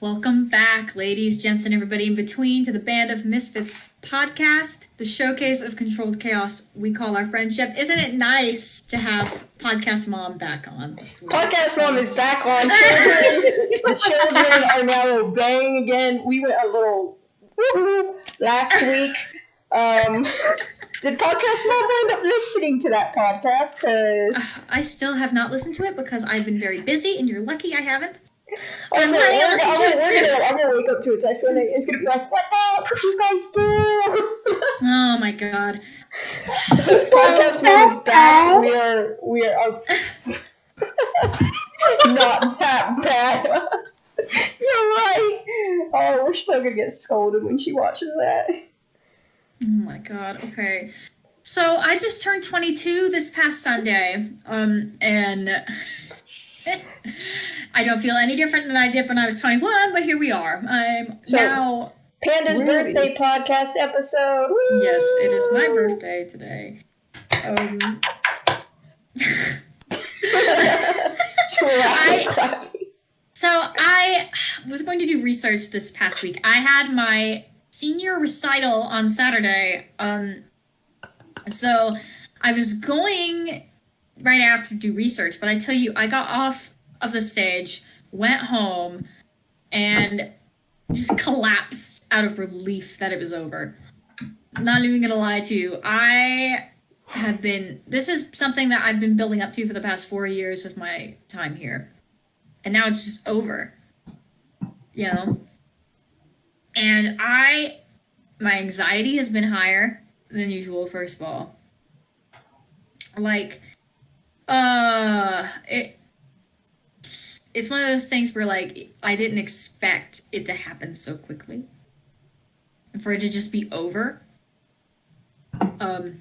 Welcome back, ladies, gents, and everybody in between to the Band of Misfits podcast, the showcase of controlled chaos we call our friendship. Isn't it nice to have Podcast Mom back on? Podcast Mom is back on. The children are now obeying again. We went a little woo-hoo last week. Did Podcast Mom end up listening to that podcast? Because I still have not listened to it because I've been very busy, and you're lucky I haven't. I'm gonna wake up to it. It's gonna be like, what the hell did you guys do? Oh my god! Podcast Mom is back. We are not that bad. You're right. Oh, we're so gonna get scolded when she watches that. Oh my god. Okay. So I just turned 22 this past Sunday. And I don't feel any different than I did when I was 21, but here we are. Now Pandas' birthday podcast episode. Woo! Yes, it is my birthday today. I was going to do research this past week. I had my senior recital on Saturday. So I was going right after to do research, but I tell you, I got off of the stage, went home, and just collapsed out of relief that it was over. Not even gonna lie to you, this is something that I've been building up to for the past 4 years of my time here. And now it's just over. You know? And my anxiety has been higher than usual, first of all. Like, it's one of those things where, like, I didn't expect it to happen so quickly. And for it to just be over. The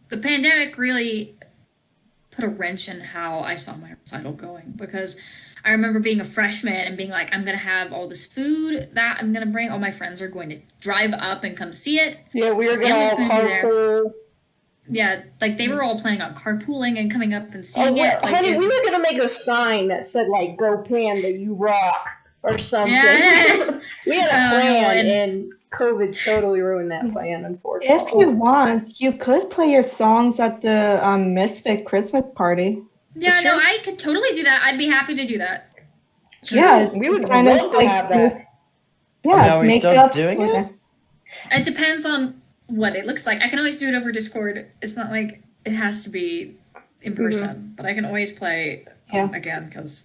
pandemic really put a wrench in how I saw my recital going, because I remember being a freshman and being like, I'm going to have all this food that I'm going to bring. All my friends are going to drive up and come see it. Yeah, we were going to carpool. Yeah, like, they were all planning on carpooling and coming up and seeing it. Like, honey, we were going to make a sign that said, like, go Panda, you rock, or something. Yeah. We had a plan, and COVID totally ruined that plan, unfortunately. If you want, you could play your songs at the Misfit Christmas party. Yeah, no, I could totally do that. I'd be happy to do that. Yeah, we would love to have that. Yeah, are we still doing it? It depends on what it looks like. I can always do it over Discord. It's not like it has to be in person, but I can always play again, because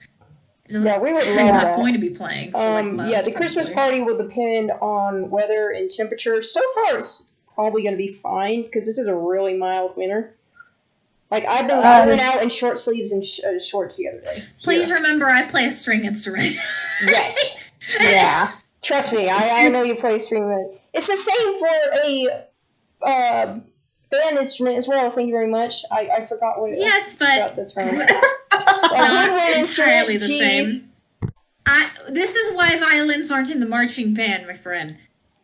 we would love I'm not going to be playing for months, the Christmas party will depend on weather and temperature. So far, it's probably going to be fine, because this is a really mild winter. Like, I went out in short sleeves and shorts the other day. Please remember, I play a string instrument. Yes. Yeah. Trust me, I know you play a string instrument. It's the same for a band instrument as well. Thank you very much. I forgot what it is. Yes, but the term. Not entirely the same. This is why violins aren't in the marching band, my friend.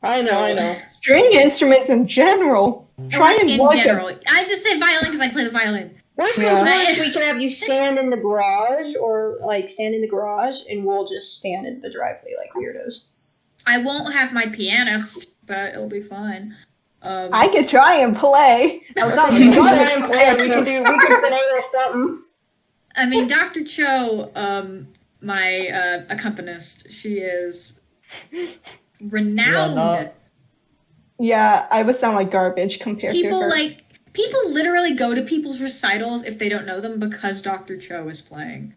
I know. String instruments in general. I just say violin because I play the violin. Worst comes worst, we can have you stand in the garage, and we'll just stand in the driveway like weirdos. I won't have my pianist, but it'll be fine. I could try and play. We can finagle something. I mean, Dr. Cho, my accompanist, she is renowned. Yeah, I would sound like garbage compared to her. People literally go to people's recitals if they don't know them because Dr. Cho is playing.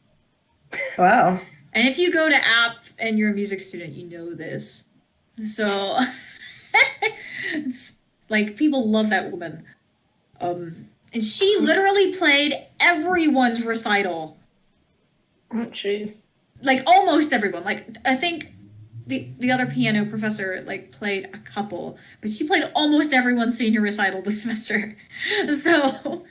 Wow. And if you go to App and you're a music student, you know this. So, it's like, people love that woman. And she literally played everyone's recital. Oh, jeez. Like, almost everyone. Like, I think the other piano professor, like, played a couple, but she played almost everyone's senior recital this semester. So,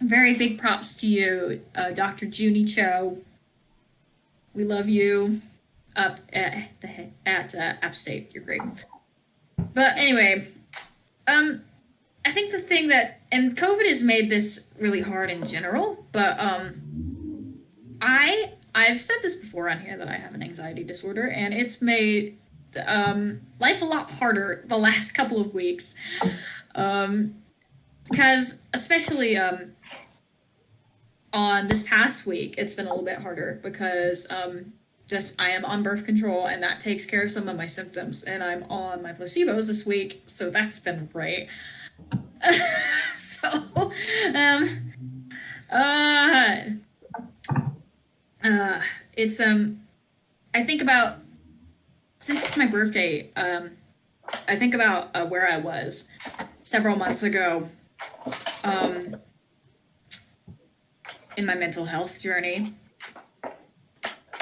very big props to you, Dr. Junie Cho. We love you up at App State. You're great. But anyway, I think the thing that, and COVID has made this really hard in general, but I I've said this before on here that I have an anxiety disorder, and it's made life a lot harder the last couple of weeks. Because especially on this past week, it's been a little bit harder because just I am on birth control, and that takes care of some of my symptoms, and I'm on my placebos this week, so that's been great. So, uh, it's I think about, since it's my birthday, I think about where I was several months ago, in my mental health journey.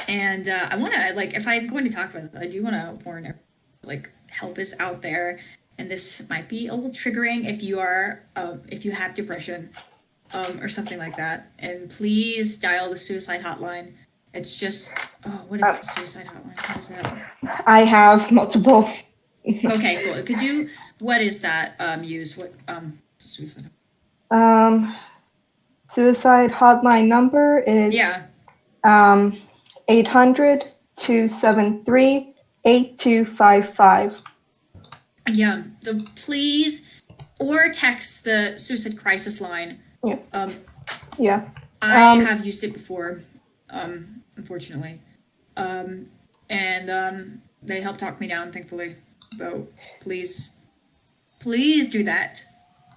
And I want to, like, if I'm going to talk about it, I do want to warn everyone, like, help is out there. And this might be a little triggering if you are, if you have depression, or something like that. And please dial the suicide hotline. It's just, oh, what is the suicide hotline? What is that? I have multiple. Okay, cool. Could you, what is that, use? What, suicide? Suicide hotline number is Yeah. 800-273-8255. Yeah, please, or text the suicide crisis line. Yeah. I have used it before, unfortunately. And they helped talk me down, thankfully. So please do that.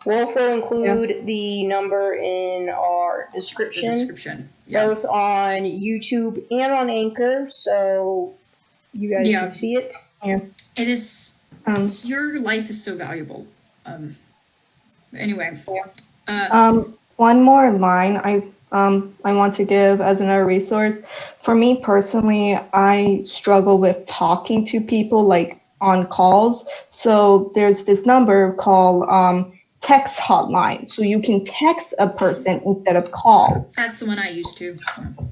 We'll also include the number in our The description, description. Yeah. both on YouTube and on Anchor, so you guys can see it. Yeah. It is, your life is so valuable. Anyway. One more line I want to give as another resource. For me personally, I struggle with talking to people, like, on calls. So there's this number called text hotline. So you can text a person instead of call. That's the one I used to.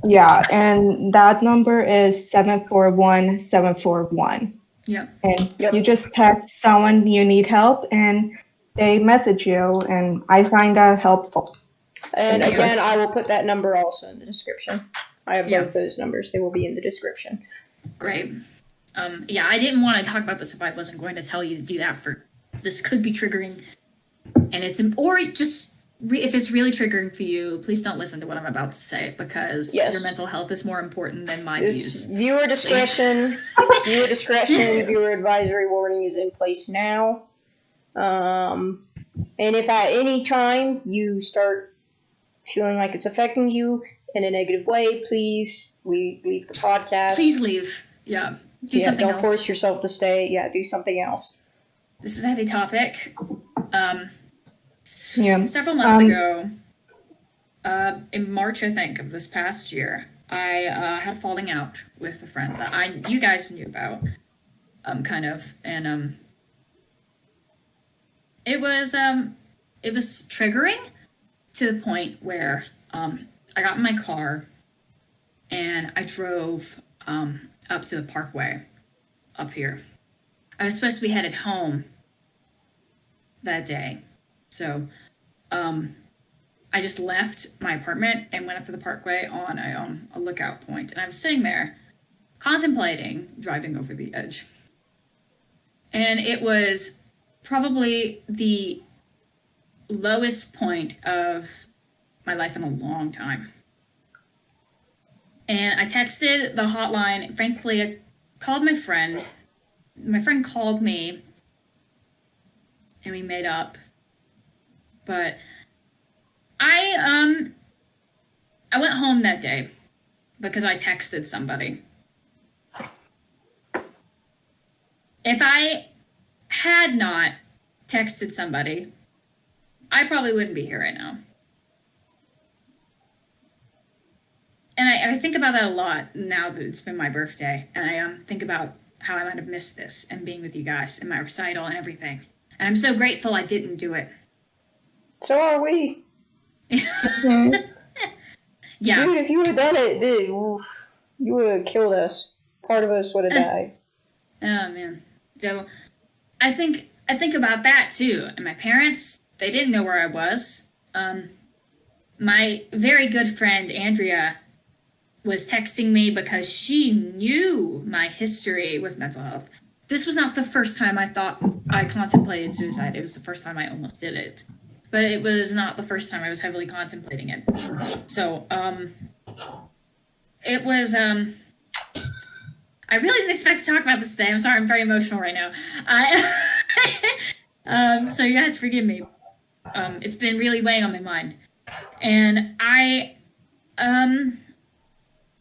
Yeah, and that number is 741-741. Yeah. And you just text someone you need help, and they message you, and I find that helpful. And again, I will put that number also in the description. I have both those numbers. They will be in the description. Great. Yeah, I didn't want to talk about this if I wasn't going to tell you to do that. This could be triggering, and or just if it's really triggering for you, please don't listen to what I'm about to say, because your mental health is more important than my views. Viewer discretion, viewer advisory warning is in place now. And if at any time you start feeling like it's affecting you in a negative way, please leave the podcast. Please leave. Yeah. Do something else. Don't force yourself to stay. Yeah, do something else. This is a heavy topic. Several months ago, in March, I think, of this past year, I had a falling out with a friend that you guys knew about, kind of, and it was triggering to the point where I got in my car and I drove up to the parkway up here. I was supposed to be headed home that day, so I just left my apartment and went up to the parkway on a lookout point, and I was sitting there contemplating driving over the edge, and it was probably the lowest point of my life in a long time. And I texted the hotline. Frankly, I called my friend. My friend called me, and we made up. But I went home that day because I texted somebody. If I had not texted somebody, I probably wouldn't be here right now. And I think about that a lot now that it's been my birthday. And I think about how I might have missed this and being with you guys and my recital and everything. And I'm so grateful I didn't do it. So are we. Yeah. Dude, if you would have done it, you would have killed us. Part of us would have died. Oh, man. So I think about that, too. And my parents, they didn't know where I was. My very good friend, Andrea, was texting me because she knew my history with mental health. This was not the first time I thought I contemplated suicide. It was the first time I almost did it. But it was not the first time I was heavily contemplating it. So, it was, I really didn't expect to talk about this today. I'm sorry, I'm very emotional right now. So you're gonna have to forgive me. It's been really weighing on my mind. And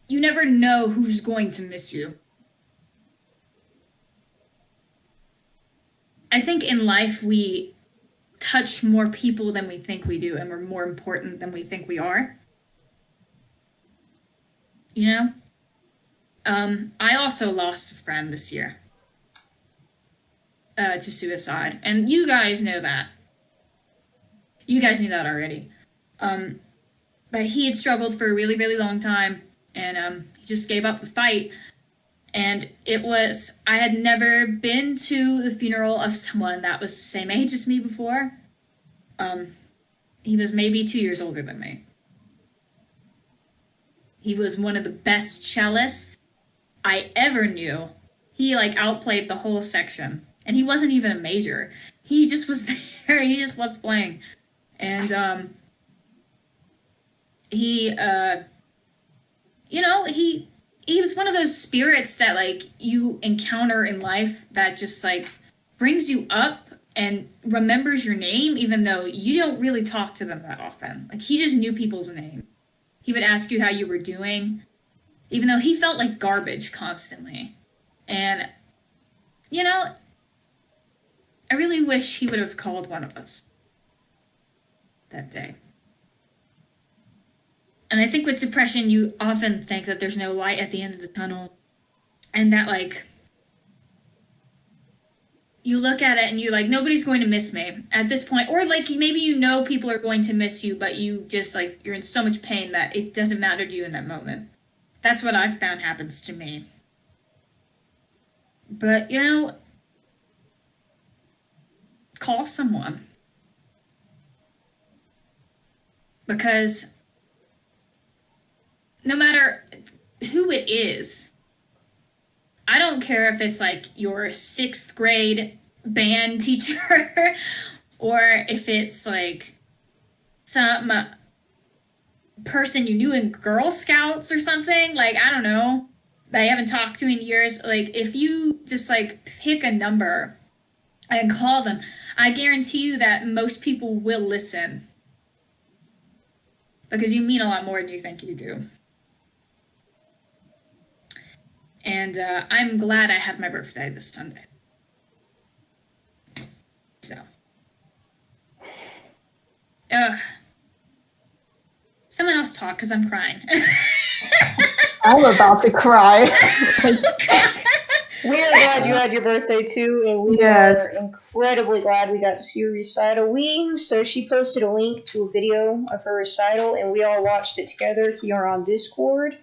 you never know who's going to miss you. I think in life we touch more people than we think we do, and we're more important than we think we are. You know? I also lost a friend this year to suicide, and you guys know that. You guys knew that already. But he had struggled for a really, really long time, and he just gave up the fight. And I had never been to the funeral of someone that was the same age as me before. He was maybe 2 years older than me. He was one of the best cellists I ever knew. He outplayed the whole section. And he wasn't even a major. He just was there. He just loved playing. And he was one of those spirits that you encounter in life that just brings you up and remembers your name even though you don't really talk to them that often. He just knew people's name. He would ask you how you were doing, even though he felt like garbage constantly. And, I really wish he would have called one of us that day. And I think with depression, you often think that there's no light at the end of the tunnel. And that, you look at it and you're like, nobody's going to miss me at this point. Or, maybe people are going to miss you, but you just, you're in so much pain that it doesn't matter to you in that moment. That's what I've found happens to me. But, call someone. Because no matter who it is, I don't care if it's your 6th grade band teacher or if it's some person you knew in Girl Scouts or something, I don't know, that you haven't talked to in years. If you just pick a number and call them, I guarantee you that most people will listen. Because you mean a lot more than you think you do. And I'm glad I had my birthday this Sunday. So. Someone else talk, because I'm crying. I'm about to cry. We are glad you had your birthday too, and we are incredibly glad we got to see your recital. So she posted a link to a video of her recital, and we all watched it together here on Discord,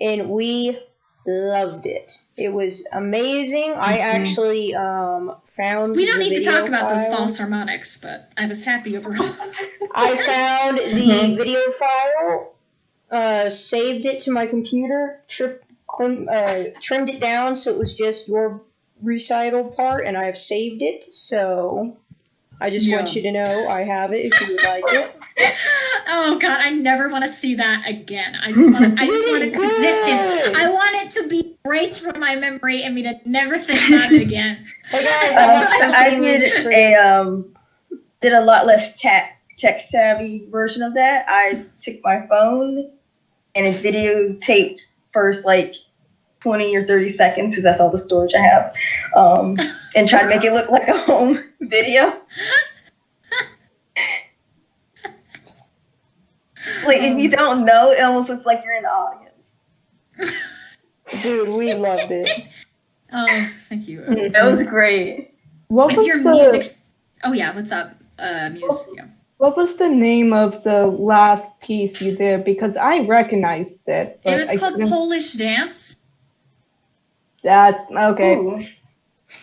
and we loved it. It was amazing. I actually found. We don't need to talk about those false harmonics, but I was happy overall. I found the video file, saved it to my computer, trimmed it down so it was just your recital part, and I've saved it. So I just want you to know I have it if you would like it. Oh God, I never want to see that again. I just want its existence. I want it to be erased from my memory and me to never think about it again. Hey guys, I did a lot less tech savvy version of that. I took my phone and it videotaped first 20 or 30 seconds because that's all the storage I have, and try to make it look like a home video. If you don't know, it almost looks like you're in the audience. Dude, we loved it. Oh, thank you. That was great. What was music? Oh yeah, what's up? Music. Yeah. What was the name of the last piece you did? Because I recognized it. It was called Polish Dance. That's okay. Ooh.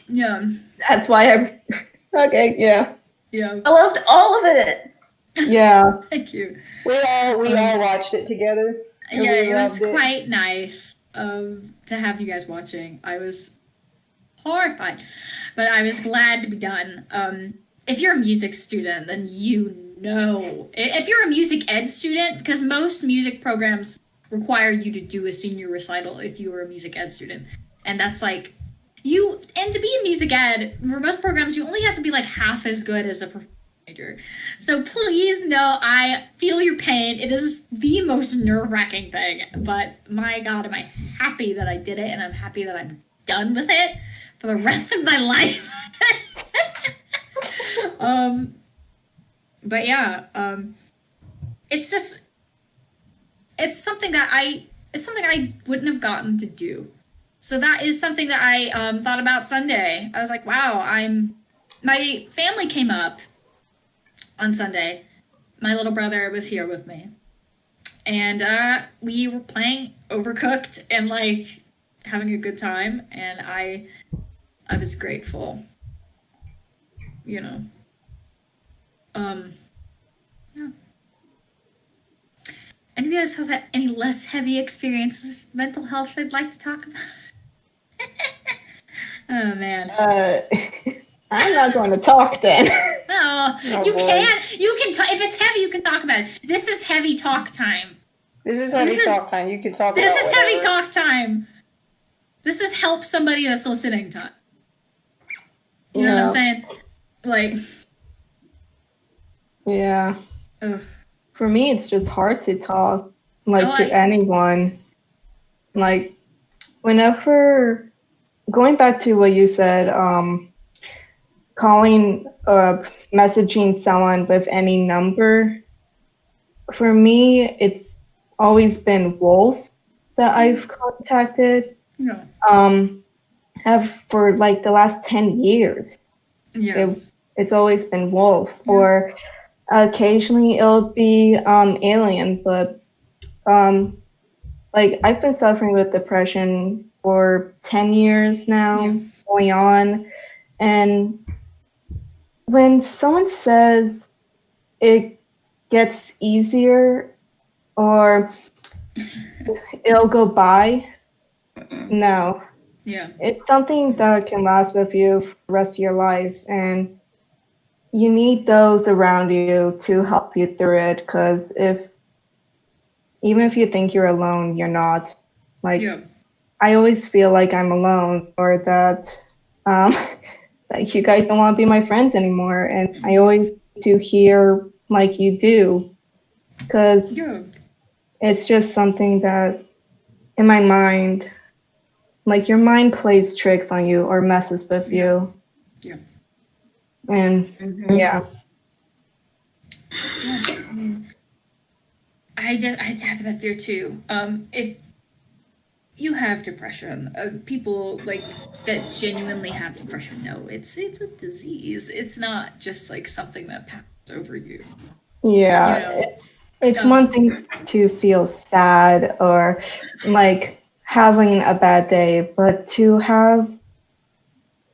Yeah. That's why I. Okay, yeah. Yeah. I loved all of it. Yeah. Thank you. We all watched it together. And Yeah, we it was loved it. quite nice to have you guys watching. I was horrified, but I was glad to be done. If you're a music student, then you know. If you're a music ed student, because most music programs require you to do a senior recital if you are a music ed student, and that's like and to be a music ed for most programs, you only have to be like half as good as a performance major. So please know I feel your pain. It is the most nerve-wracking thing, but my God, am I happy that I did it, and I'm happy that I'm done with it for the rest of my life. But yeah, it's just it's something that I wouldn't have gotten to do. So that is something that I thought about Sunday. I was like, wow, my family came up on Sunday. My little brother was here with me, and we were playing Overcooked and like having a good time, and I was grateful. You know. Yeah. And if you guys have any less heavy experiences with mental health they'd like to talk about? Oh man. I'm not going to talk then. Oh, Oh, you boy. can. You can. If it's heavy, you can talk about it. This is heavy talk time. This is heavy This is- talk time. You can talk This about is heavy whatever. talk time. This is help somebody that's listening time. You know what I'm saying? Like, Yeah. ugh. For me, it's just hard to talk like to anyone. Like, whenever going back to what you said, calling messaging someone with any number, for me, it's always been Wolf that I've contacted. Yeah. Have for like the last 10 years. Yeah. It's always been Wolf, Yeah. or occasionally it'll be Alien, but like I've been suffering with depression for 10 years now, Yeah. going on, and when someone says it gets easier or it'll go by, no. Yeah. It's something that can last with you for the rest of your life, and you need those around you to help you through it, because even if you think you're alone, you're not. Like, Yeah. I always feel like I'm alone, or that like you guys don't want to be my friends anymore, and I always need to hear like you do, because Yeah. it's just something that in my mind, like your mind plays tricks on you or messes with you. Yeah. And yeah. Yeah. I mean, I have that fear too. If you have depression, people like that genuinely have depression know it's a disease. It's not just like something that passes over you. Yeah, You know? it's one thing to feel sad or like having a bad day, but to have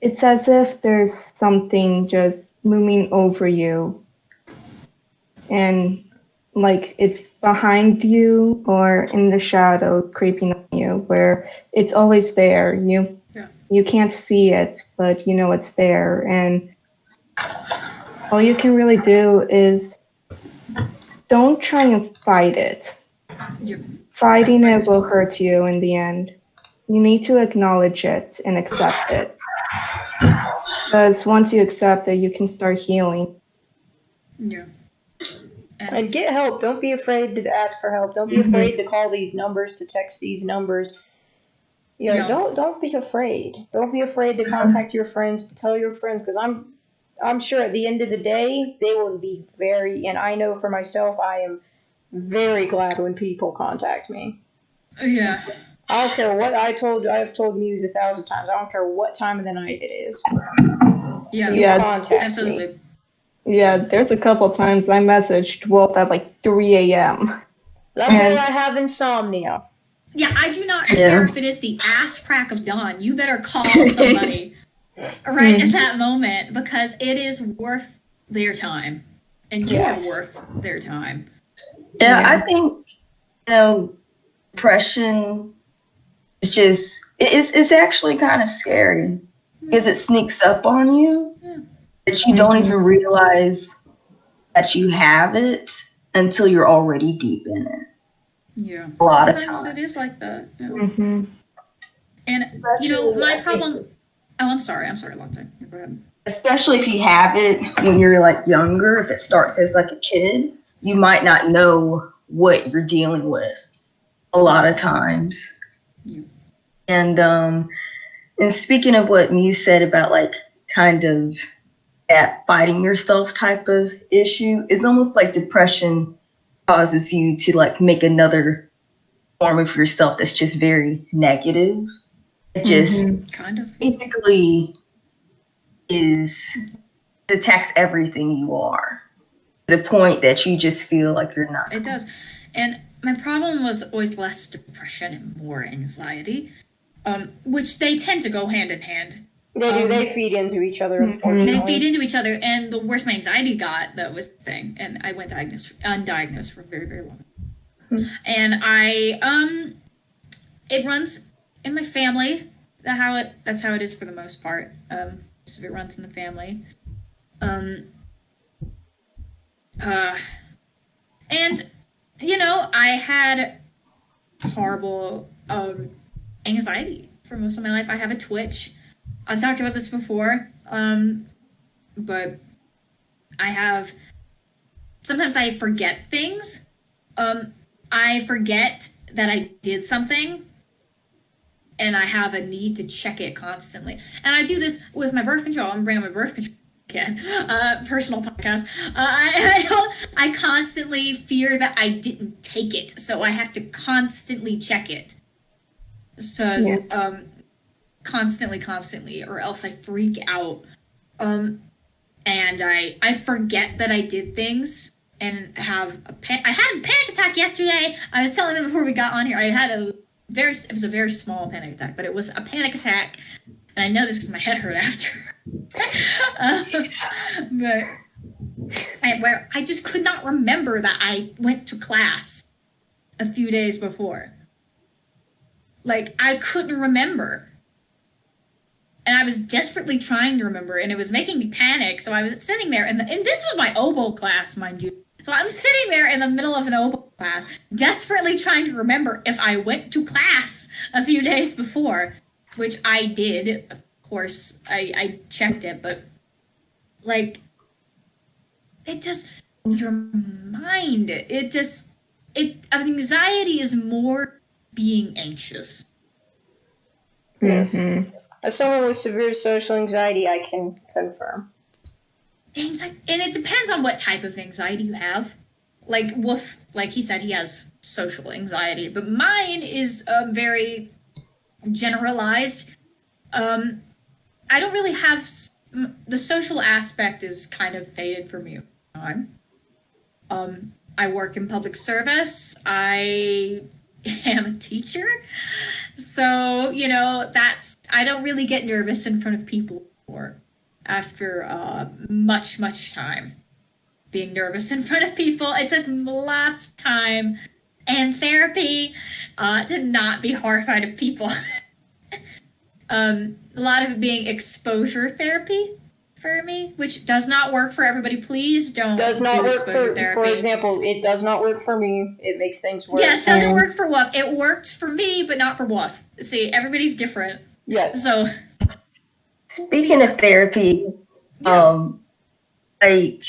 it's as if there's something just looming over you, and like it's behind you or in the shadow creeping on you, where it's always there. You can't see it, but you know it's there, and all you can really do is don't try and fight it. Fighting it will hurt you in the end. You need to acknowledge it and accept it. Because once you accept it, you can start healing. Yeah. And get help. Don't be afraid to ask for help. Don't be afraid to call these numbers, to text these numbers. You know, don't be afraid. Don't be afraid to contact your friends, to tell your friends, because I'm sure at the end of the day they will be very, and I know for myself I am very glad when people contact me. Yeah. I don't care what I've told Muse 1,000 times. I don't care what time of the night it is. Yeah. Contact absolutely. me. Yeah, there's a couple times I messaged Wolf at like 3 a.m. Luckily, I have insomnia. Yeah, I do not care if it is the ass crack of dawn. You better call somebody right at that moment, because it is worth their time. And you are worth their time. Yeah, I think, depression is just it's actually kind of scary because it sneaks up on you Yeah. that you don't even realize that you have it until you're already deep in it. Yeah. A lot of Sometimes it times. is like that. Yeah. Mm-hmm. And my problem. Oh, I'm sorry, Lotte. Go ahead. Especially if you have it when you're like younger, if it starts as like a kid, you might not know what you're dealing with a lot of times. Yeah. And speaking of what you said about like kind of that fighting yourself type of issue, it's almost like depression causes you to like make another form of yourself that's just very negative. It just Kind of. basically attacks everything you are to the point that you just feel like you're not. It does. And my problem was always less depression and more anxiety, which they tend to go hand in hand. They do. They feed into each other, They unfortunately. feed into each other, and the worse my anxiety got, that was the thing. And I went undiagnosed for a very, very long time. And it runs in my family. That's how it is for the most part. So it runs in the family. And I had horrible anxiety for most of my life. I have a twitch. I've talked about this before, but sometimes I forget things. I forget that I did something, and I have a need to check it constantly. And I do this with my birth control. I'm bringing my birth control again. Personal podcast. I constantly fear that I didn't take it, so I have to constantly check it. So, constantly, or else I freak out. And I forget that I did things and have I had a panic attack yesterday. I was telling them before we got on here. It was a very small panic attack, but it was a panic attack. And I know this because my head hurt after. Where I just could not remember that I went to class a few days before. Like, I couldn't remember. And I was desperately trying to remember, and it was making me panic. So I was sitting there, and this was my oboe class, mind you. So I'm sitting there in the middle of an oboe class, desperately trying to remember if I went to class a few days before, which I did. Of course, I checked it, but like, it just, your mind, anxiety is more being anxious. Yes. As someone with severe social anxiety, I can confirm. And it depends on what type of anxiety you have. Like Wolf, like he said, he has social anxiety, but mine is very generalized. I don't really have the social aspect is kind of faded for me. I work in public service. I am a teacher. So, I don't really get nervous in front of people anymore after much time being nervous in front of people. It took lots of time and therapy to not be horrified of people. A lot of it being exposure therapy for me, which does not work for everybody. Please don't Does not do work exposure therapy. For example, it does not work for me. It makes things worse. Yes, it doesn't work for Wolf. It worked for me, but not for Wolf. See, everybody's different. Yes. So, speaking of therapy, like,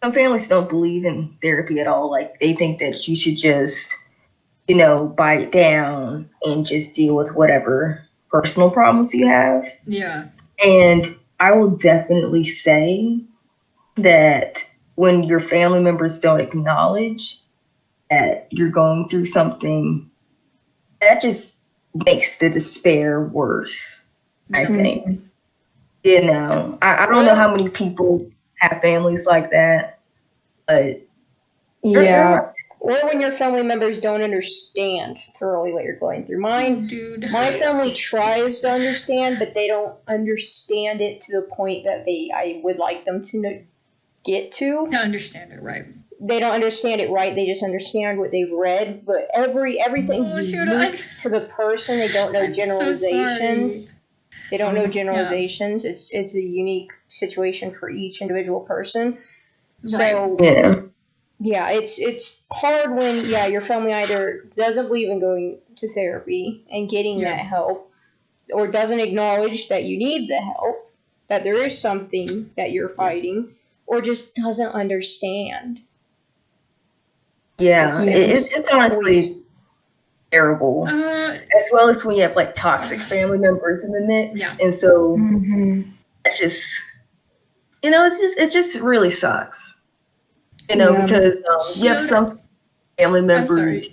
some families don't believe in therapy at all. Like, they think that you should just, bite it down and just deal with whatever personal problems you have. Yeah. And I will definitely say that when your family members don't acknowledge that you're going through something, that just makes the despair worse, I think. I don't know how many people have families like that, but Yeah. Or when your family members don't understand thoroughly what you're going through. My family tries to understand, but they don't understand it to the point that I would like them to get to. To understand it, right. they don't understand it right. They just understand what they've read. But everything's unique to the person. They don't know generalizations. They don't know generalizations. Yeah. It's a unique situation for each individual person. So yeah, it's hard when your family either doesn't believe in going to therapy and getting that help, or doesn't acknowledge that you need the help, that there is something that you're fighting, or just doesn't understand. Yeah, it's honestly terrible. As well as when you have like toxic family members in the mix, and so it's just, it just really sucks. Because you have some family members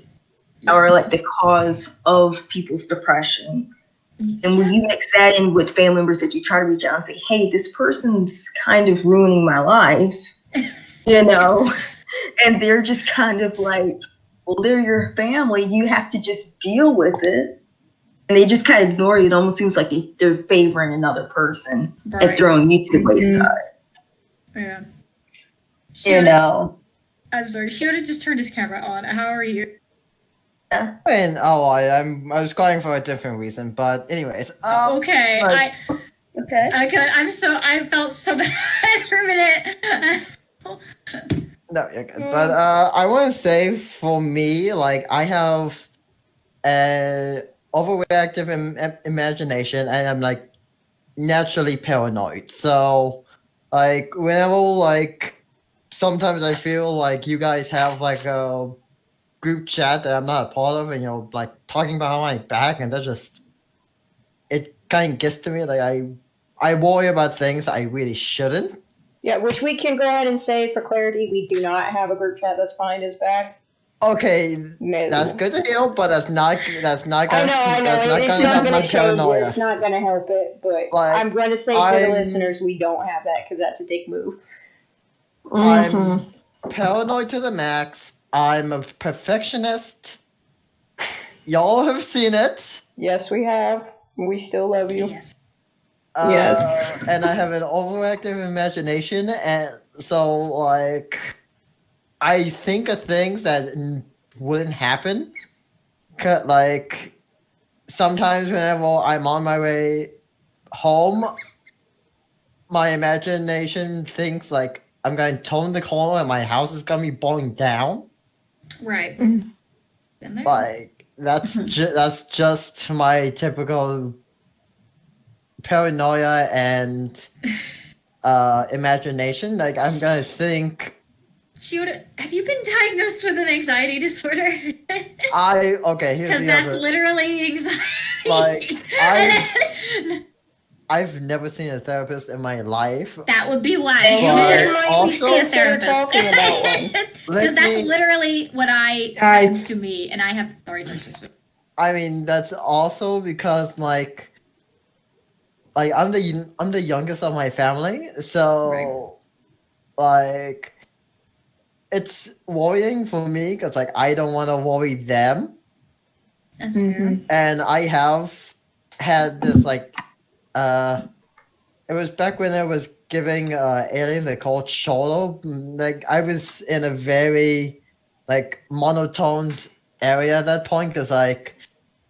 are like the cause of people's depression. And when you mix that in with family members that you try to reach out and say, hey, this person's kind of ruining my life, and they're just kind of like, well, they're your family. You have to just deal with it. And they just kind of ignore you. It almost seems like they're favoring another person and throwing you to the wayside. Yeah. I'm sorry. Shioda just turned his camera on. How are you? I mean, I was calling for a different reason, but anyways. Okay. Like, I felt so bad for a minute. No, you're good. But I want to say, for me, like, I have an overreactive imagination, and I'm like naturally paranoid. So, like, whenever like sometimes I feel like you guys have like a group chat that I'm not a part of, and you're like talking behind my back, and it kind of gets to me. Like, I worry about things I really shouldn't. Yeah, which we can go ahead and say for clarity, we do not have a group chat that's behind his back. Okay, that's good to hear, but that's not gonna. I know. It's not gonna change it. It's not gonna help it. But I'm going to say for the listeners, we don't have that because that's a dick move. I'm paranoid to the max. I'm a perfectionist. Y'all have seen it. Yes, we have. We still love you. Yes. And I have an overactive imagination, and so like I think of things that wouldn't happen. Like sometimes whenever I'm on my way home, my imagination thinks like I'm going to turn the corner and my house is going to be burning down. Right. Like that's that's just my typical paranoia and imagination. Like I'm gonna think. Shioda, have you been diagnosed with an anxiety disorder? Because that's literally anxiety. Like I've never seen a therapist in my life. That would be why you might see a therapist. Because that's literally what happens to me, and I have. I mean, that's also because like I'm the youngest of my family, so like it's worrying for me because like I don't want to worry them. That's fair. And I have had this like it was back when I was giving Alien the cold shoulder. Like I was in a very like monotoned area at that point because like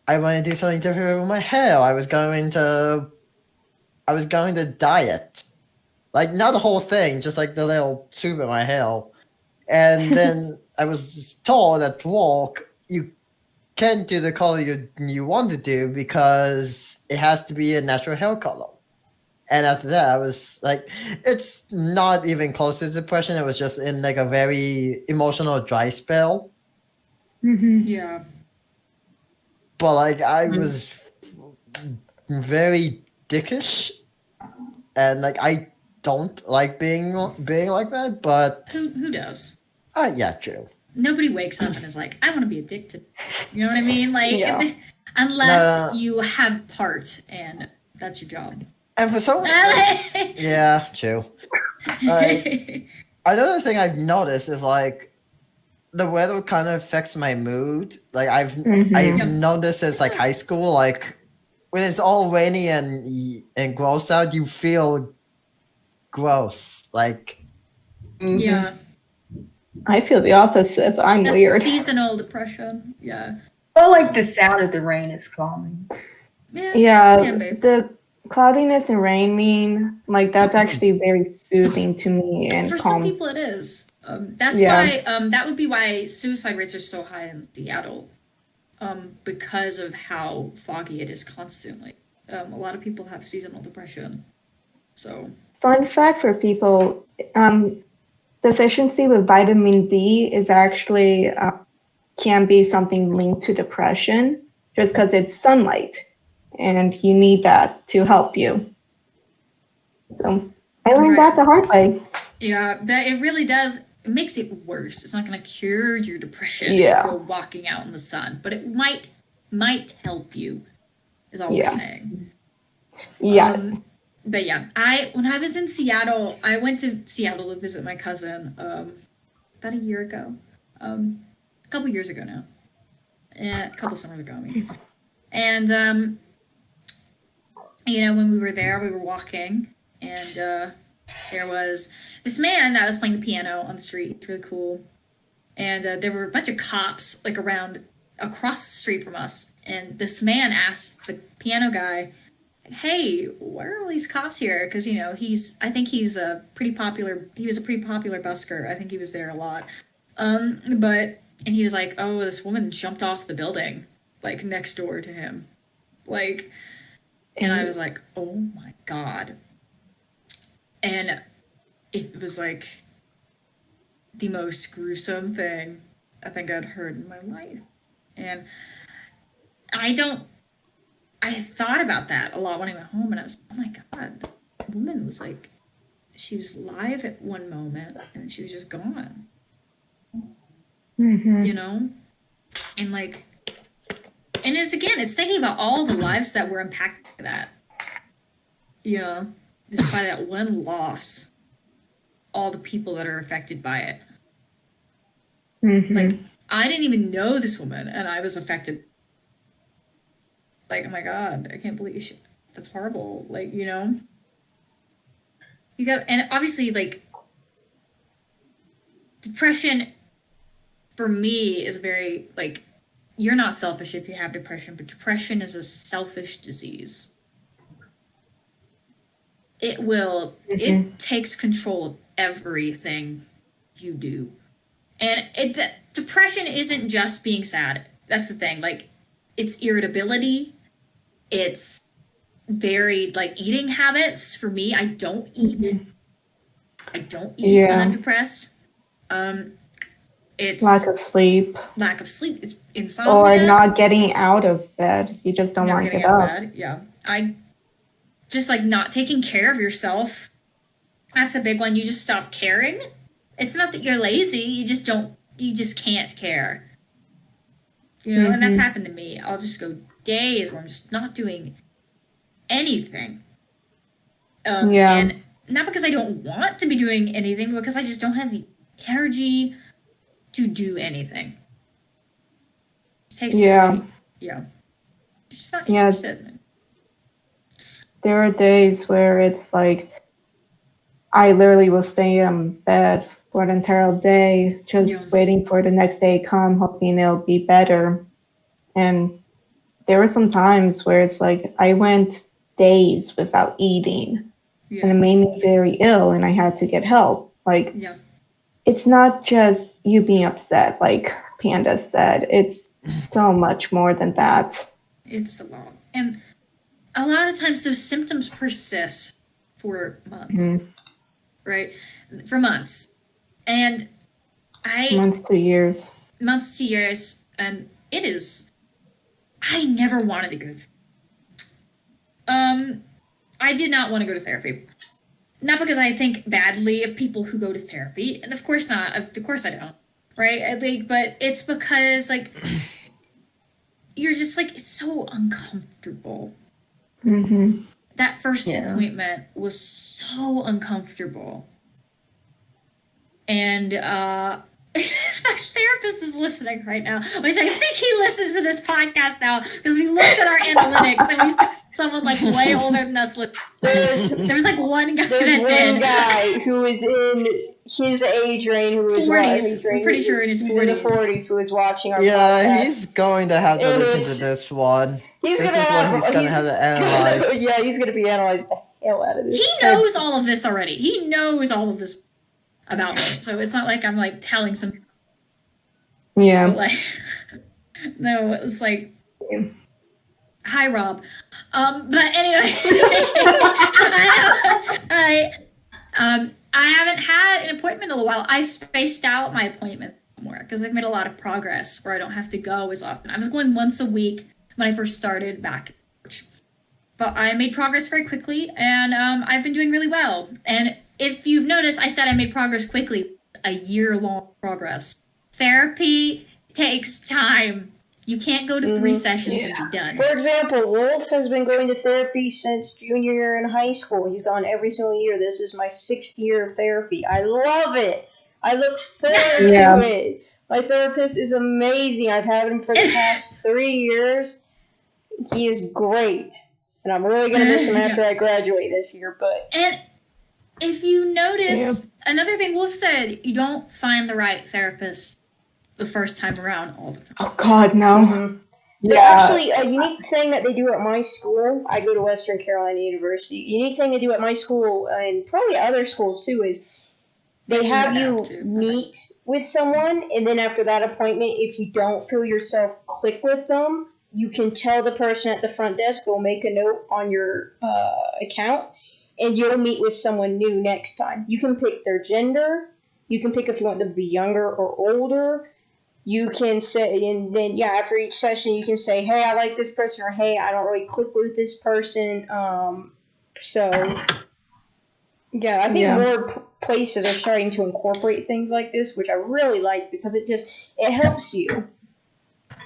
I wanted to do something different with my hair. I was going to diet. Like not the whole thing, just like the little tube in my hair. And then I was told at work you can't do the color you want to do because it has to be a natural hair color. And after that, I was like, it's not even close to depression. It was just in like a very emotional dry spell. Yeah. But like I was very dickish, and like I don't like being like that. But who does? Yeah, true. Nobody wakes up and is like, I want to be addicted. You know what I mean? Like, unless you have part, and that's your job. And for someone, yeah, true. Another thing I've noticed is like the weather kind of affects my mood. Like I've noticed since like high school, like when it's all rainy and gross out, you feel gross. Like yeah. I feel the opposite. But I'm That's weird. seasonal depression. Yeah. I like the sound of the rain is calming. Yeah. Yeah, Can be. the cloudiness and rain mean like that's actually very soothing to me and For some calm. people, it is. That's Yeah. why. That would be why suicide rates are so high in Seattle. Because of how foggy it is constantly. A lot of people have seasonal depression. So. Fun fact for people, deficiency with vitamin D is actually can be something linked to depression just because it's sunlight and you need that to help you. So I learned that the hard way. Yeah, that it really does. It makes it worse. It's not going to cure your depression if Yeah. you go walking out in the sun, but it might help you. Is all Yeah. we're saying. Yeah. But yeah, when I was in Seattle, I went to Seattle to visit my cousin about a year ago, a couple years ago now, a couple summers ago. I mean, and you know, when we were there, we were walking, and there was this man that was playing the piano on the street. It's really cool, and there were a bunch of cops like around across the street from us, and this man asked the piano guy, hey, why are all these cops here? Because, you know, I think he was a pretty popular busker. I think he was there a lot. And he was like, oh, this woman jumped off the building, like, next door to him. Like, and I was like, oh my God. And it was like the most gruesome thing I think I'd heard in my life. And I thought about that a lot when I went home, and I was, oh my God, the woman was like, she was live at one moment and she was just gone. Mm-hmm. You know? And like, and it's thinking about all the lives that were impacted by that. You know, just by that one loss, all the people that are affected by it. Mm-hmm. Like, I didn't even know this woman, and I was affected. Like, oh my God, I can't believe that's horrible. Like, you know? You got, and obviously, like, depression for me is very, like, you're not selfish if you have depression, but depression is a selfish disease. It takes control of everything you do. And depression isn't just being sad. That's the thing. Like, it's irritability. It's very, like, eating habits. For me, I don't eat. I don't eat when I'm depressed. It's lack of sleep. It's insomnia. Or not getting out of bed. You just don't want to get up. Bed. Yeah. I just, like, not taking care of yourself. That's a big one. You just stop caring. It's not that you're lazy. You just can't care. You know, and that's happened to me. I'll just go days where I'm just not doing anything. And not because I don't want to be doing anything, but because I just don't have the energy to do anything. It takes away. Yeah. Just not interested. There are days where it's like I literally will stay in bed for an entire day, just waiting for the next day to come, hoping it'll be better. And there were some times where it's like I went days without eating, and it made me very ill, and I had to get help. Like, it's not just you being upset, like Pandas said. It's so much more than that. It's a lot. And a lot of times those symptoms persist for months, right? For months. And months to years. And it is, I never wanted to go. I did not want to go to therapy. Not because I think badly of people who go to therapy, and of course not. Of course I don't, right? But it's because, like, you're just like, it's so uncomfortable. That first appointment was so uncomfortable. And my therapist is listening right now, which I think he listens to this podcast now, because we looked at our analytics and we saw someone like way older than us. There was like one guy There's one guy who is in his age range who was 40s. I'm pretty sure in his he's in the 40s. 40s who is watching our Yeah, podcast. he's going to have to And listen it's- to this one. He's This gonna is have, what he's gonna have to analyze. Yeah, he's gonna be analyzed the hell out of this. He knows all of this already. He knows all of this about me. So it's not like I'm like telling some Yeah. like no, it's like hi Rob. But anyway I haven't had an appointment in a while. I spaced out my appointment more because I've made a lot of progress where I don't have to go as often. I was going once a week when I first started back in March. But I made progress very quickly, and I've been doing really well. And if you've noticed, I said I made progress quickly. A year-long progress. Therapy takes time. You can't go to 3 sessions and be done. For example, Wolf has been going to therapy since junior year in high school. He's gone every single year. This is my 6th year of therapy. I love it. I look forward to it. My therapist is amazing. I've had him for the past 3 years. He is great. And I'm really going to miss him after I graduate this year. But And if you notice, another thing Wolf said, you don't find the right therapist the first time around all the time. Oh God, no. They're actually a unique thing that they do at my school. I go to Western Carolina University. Unique thing they do at my school and probably other schools too is they have you meet with someone, and then after that appointment, if you don't feel yourself click with them, you can tell the person at the front desk, go make a note on your account, and you'll meet with someone new next time. You can pick their gender. You can pick if you want them to be younger or older. You can say, and then, after each session, you can say, hey, I like this person, or hey, I don't really click with this person. I think more places are starting to incorporate things like this, which I really like because it helps you.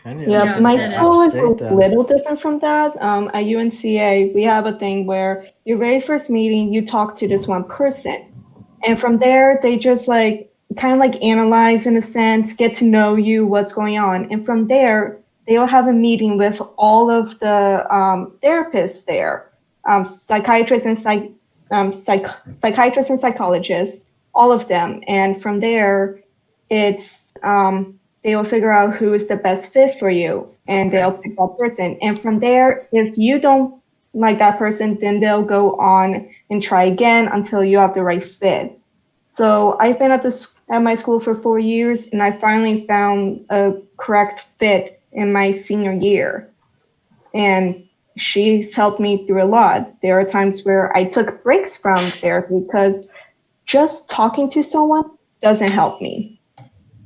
My school is a little different from that. At UNCA, we have a thing where your very first meeting, you talk to this one person. And from there, they just kind of analyze in a sense, get to know you, what's going on. And from there, they'll have a meeting with all of the therapists there, psychiatrists and psychiatrists and psychologists, all of them. And from there, it's they will figure out who is the best fit for you, and they'll pick that person. And from there, if you don't like that person, then they'll go on and try again until you have the right fit. So I've been at my school for 4 years, and I finally found a correct fit in my senior year. And she's helped me through a lot. There are times where I took breaks from therapy because just talking to someone doesn't help me.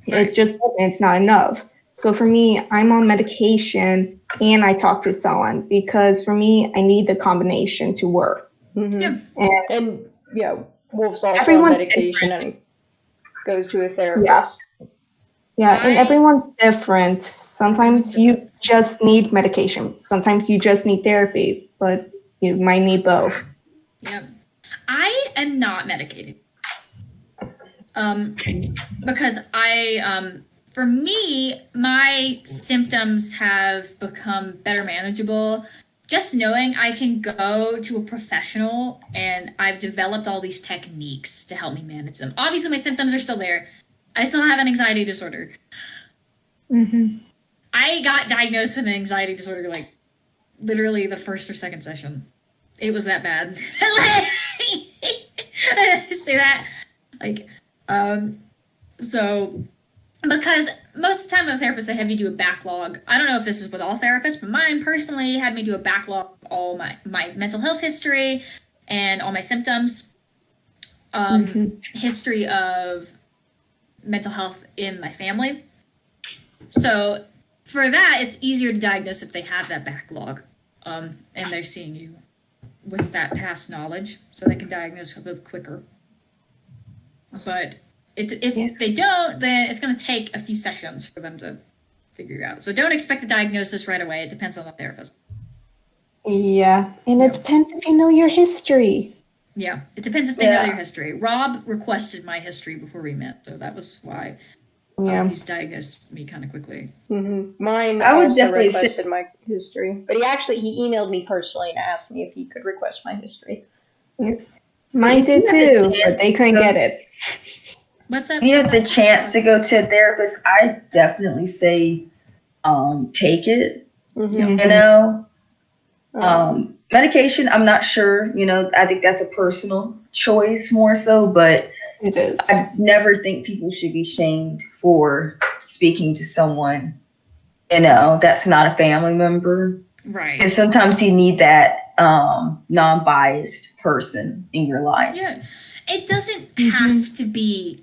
It just doesn't. It's not enough. So for me, I'm on medication and I talk to someone because for me, I need the combination to work. And Wolf's also on medication and goes to a therapist. And everyone's different. Sometimes you just need medication. Sometimes you just need therapy, but you might need both. I am not medicated. Because for me, my symptoms have become better manageable. Just knowing I can go to a professional and I've developed all these techniques to help me manage them. Obviously, my symptoms are still there. I still have an anxiety disorder. I got diagnosed with an anxiety disorder literally the first or second session. It was that bad. Say that so because most of the time with a therapist, they have you do a backlog. I don't know if this is with all therapists, but mine personally had me do a backlog of all my mental health history and all my symptoms, history of mental health in my family. So for that, it's easier to diagnose if they have that backlog, and they're seeing you with that past knowledge, so they can diagnose a bit quicker. But if they don't, then it's going to take a few sessions for them to figure it out. So don't expect a diagnosis right away. It depends on the therapist. And it depends if you know your history. Yeah, it depends if they know your history. Rob requested my history before we met, so that was why he's diagnosed me kind of quickly. Mine also requested my history, but he emailed me personally and asked me if he could request my history. Mine did too, but they couldn't get it. What's up? If you What's have the up? chance to go to a therapist, I definitely say take it. Mhm. You know, Um, medication, I'm not sure. I think that's a personal choice more so, but It is. I never think people should be shamed for speaking to someone, that's not a family member. Right. And sometimes you need that non-biased person in your life. Yeah. It doesn't have to be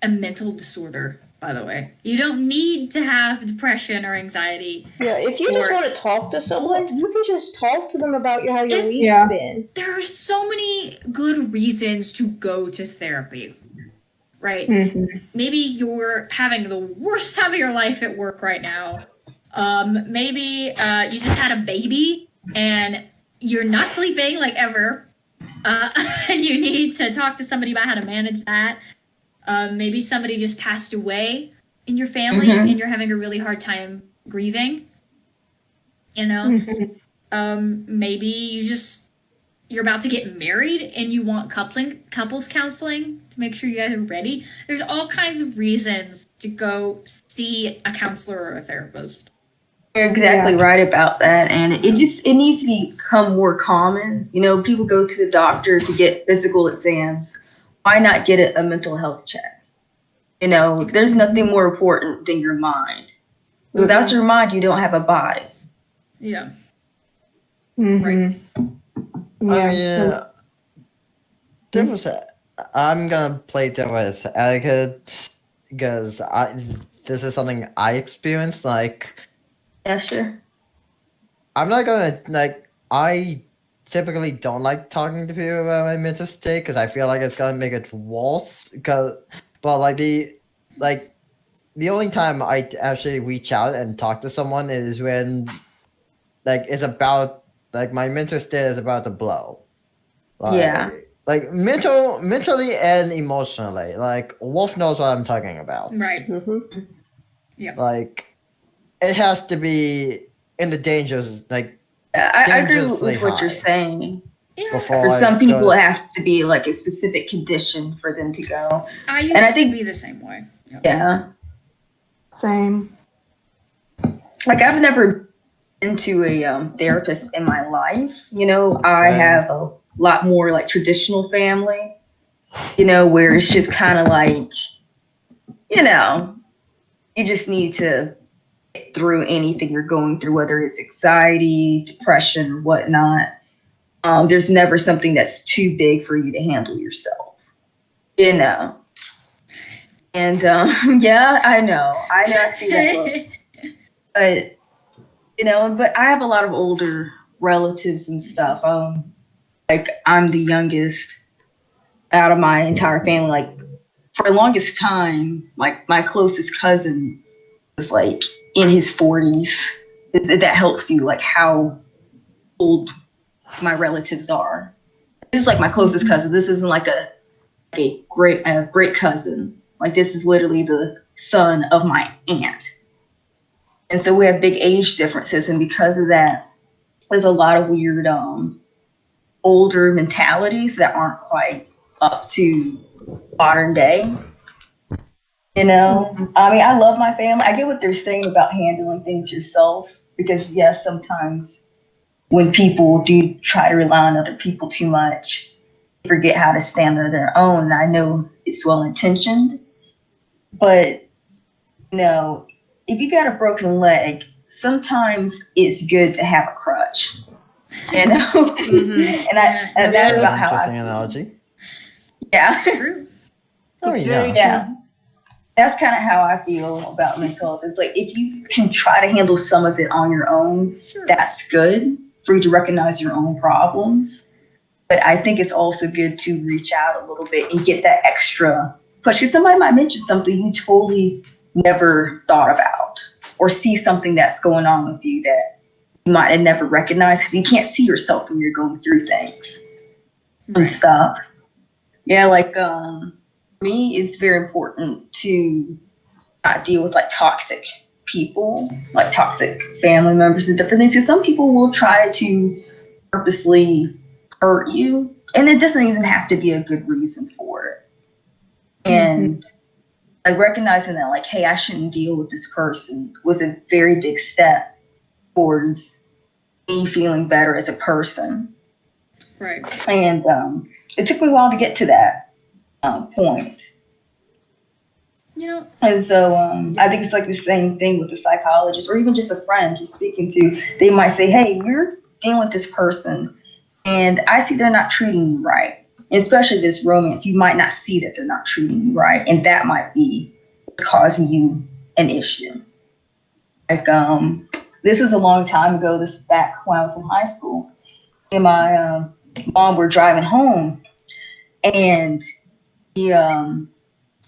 a mental disorder, by the way. You don't need to have depression or anxiety. yeah, if you just Or- want to talk to someone, you can just talk to them about how your If- week's Yeah. been. There are so many good reasons to go to therapy, right? Mhm. Maybe you're having the worst time of your life at work right now. Maybe you just had a baby and you're not sleeping like ever, and you need to talk to somebody about how to manage that. Maybe somebody just passed away in your family Mhm. and you're having a really hard time grieving. Mhm. Maybe you're about to get married and you want couples counseling to make sure you guys are ready. There's all kinds of reasons to go see a counselor or a therapist. You're exactly Yeah. right about that, and it needs to become more common. People go to the doctor to get physical exams. Why not get a mental health check? There's nothing more important than your mind. Without your mind, you don't have a body. Yeah. Mhm. I Yeah. mean, there was I'm gonna play devil's advocate because this is something I experienced. Like, Yeah, sure. I'm not gonna like. I typically don't like talking to people about my mental state because I feel like it's gonna make it worse. But like the only time I actually reach out and talk to someone is when like it's about like my mental state is about to blow. Yeah. Like mentally and emotionally. Like Wolf knows what I'm talking about. Right. Mhm. Like it has to be in the dangers like I agree dangerously with what you're high saying. Yeah. before For I some people, go. it has to be like a specific condition for them to go. I And I used to think- be the same way. Yeah. Yeah. Same. Like I've never been to a therapist in my life. I Same. have a lot more like traditional family. Where it's just kind of like, you just need to get through anything you're going through, whether it's anxiety, depression, or whatnot. There's never something that's too big for you to handle yourself. And yeah, I know, I see that look. But but I have a lot of older relatives and stuff. Like I'm the youngest out of my entire family. Like for the longest time, like my closest cousin was like in his 40s. That helps you like how old my relatives are. This is like my closest cousin. This isn't like a great cousin. Like this is literally the son of my aunt. And so we have big age differences, and because of that, there's a lot of weird older mentalities that aren't quite up to modern day. I mean, I love my family. I get what they're saying about handling things yourself, because yes, sometimes when people do try to rely on other people too much, they forget how to stand on their own. And I know it's well intentioned, but if you got a broken leg, sometimes it's good to have a crutch. Mhm. And Yeah. that's an about how I interesting feel. analogy. Yeah. It's true. Oh It's yeah. very Yeah. That's kind of how I feel about mental health. It's like if you can try to handle some of it on your own, Sure. that's good for you to recognize your own problems. But I think it's also good to reach out a little bit and get that extra push. Because somebody might mention something you totally never thought about, or see something that's going on with you that you might have never recognized, because you can't see yourself when you're going through things and Right. stuff. Yeah, like for me, it's very important to not deal with like toxic people, like toxic family members and different things. Because some people will try to purposely hurt you, and it doesn't even have to be a good reason for it. And like recognizing that, like, hey, I shouldn't deal with this person was a very big step towards me feeling better as a person. Right. And it took me a while to get to that point. You know, And so I think it's like the same thing with the psychologist or even just a friend you're speaking to. They might say, hey, we're dealing with this person and I see they're not treating you right. And especially this romance, you might not see that they're not treating you right. And that might be causing you an issue. Like this was a long time ago, this back when I was in high school. And my mom were driving home and he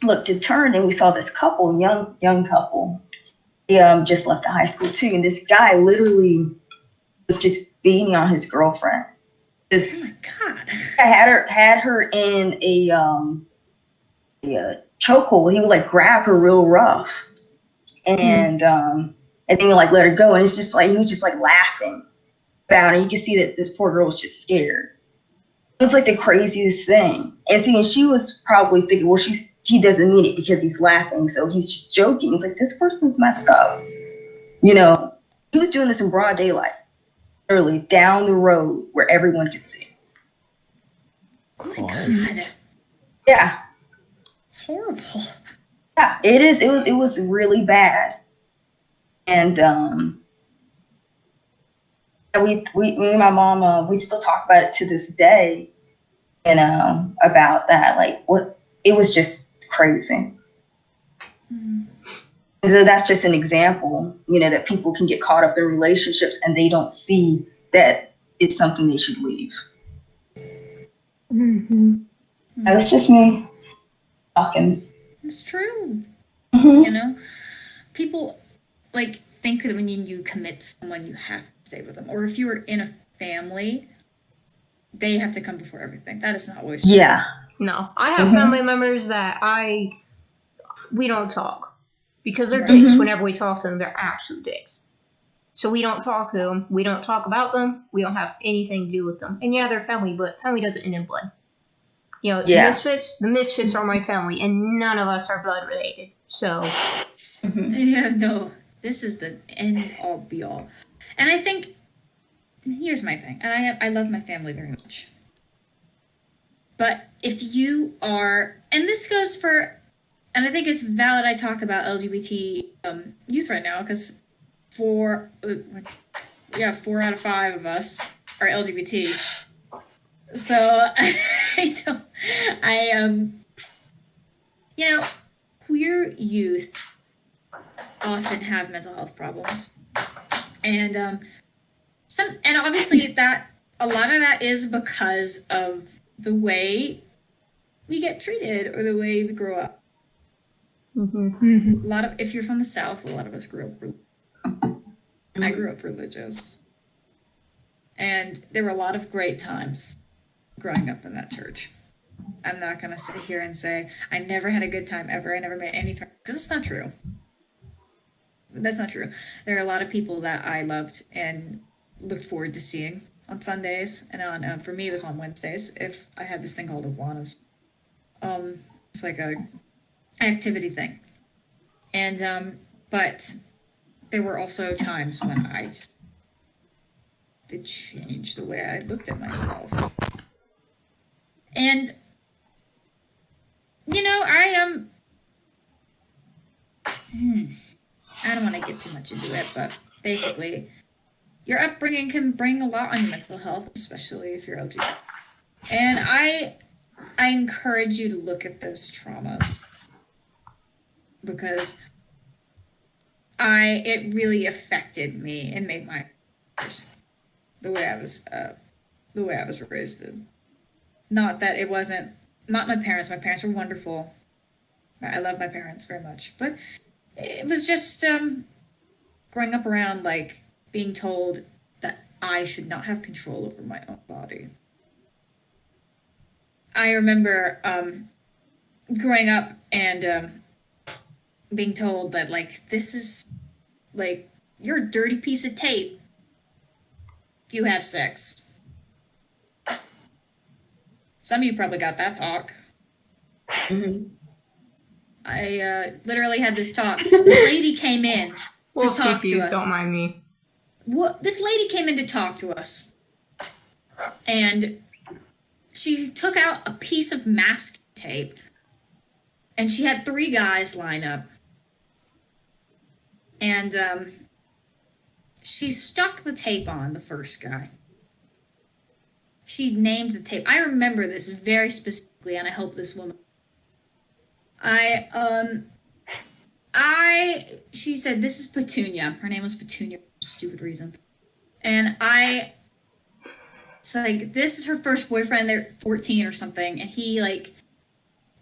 looked to turn and we saw this couple, young couple. They just left the high school too, and this guy literally was just beating on his girlfriend. This oh my God. had her in a chokehold. He would like grab her real rough, and then he would like let her go. And it's just like he was just like laughing about it. You can see that this poor girl was just scared. It was like the craziest thing. And see, and she was probably thinking, well, he doesn't mean it because he's laughing, so he's just joking. It's like this person's messed up. You know, he was doing this in broad daylight, literally down the road where everyone could see. Oh my God. Yeah. It's horrible. Yeah, it is. It was really bad. And me and my mom, we still talk about it to this day, and about that. Like, what it was just crazy. And so that's just an example, you know, that people can get caught up in relationships and they don't see that it's something they should leave. That's just me talking. It's true. Mm-hmm. You know, people like think that when you commit to someone, you have to stay with them. Or if you were in a family, they have to come before everything. That is not always true. Yeah. No, I have family members that we don't talk because they're dicks. Whenever we talk to them, they're absolute dicks. So we don't talk to them. We don't talk about them. We don't have anything to do with them. And yeah, they're family, but family doesn't end in blood. You know, the Misfits are my family, and none of us are blood related. So, Yeah, no, this is the end all be all. And I think here's my thing, and I love my family very much. But if you are, and this goes for, and I think it's valid I talk about LGBT youth right now, because 4 out of 5 of us are LGBT. So you know, queer youth often have mental health problems. And and obviously that a lot of that is because of the way we get treated or the way we grow up. A lot of, if you're from the South, a lot of us grew up. I grew up religious, and there were a lot of great times growing up in that church. I'm not gonna sit here and say I never had a good time ever. I never made any time, because it's not true. That's not true. There are a lot of people that I loved and looked forward to seeing on Sundays, and on for me it was on Wednesdays. If I had this thing called Awanas, it's like a activity thing, and but there were also times when I just did change the way I looked at myself, and you know I don't want to get too much into it, but basically, your upbringing can bring a lot on your mental health, especially if you're LGBT. And I encourage you to look at those traumas, because it really affected me and made my the way I was raised. Not that it wasn't not my parents. My parents were wonderful. I love my parents very much, but it was just growing up around like being told that I should not have control over my own body. I remember growing up and being told that like this is like you're a dirty piece of tape if you have sex. Some of you probably got that talk. I literally had this talk. This lady came in to Wolf's talk to confused, us. don't mind me. This lady came in to talk to us, and she took out a piece of masking tape, and she had 3 guys line up, and she stuck the tape on the first guy. She named the tape. I remember this very specifically, and I hope this woman. She said, "This is Petunia." Her name was Petunia for a stupid reason. And it's like, this is her first boyfriend. They're 14 or something. And he, like,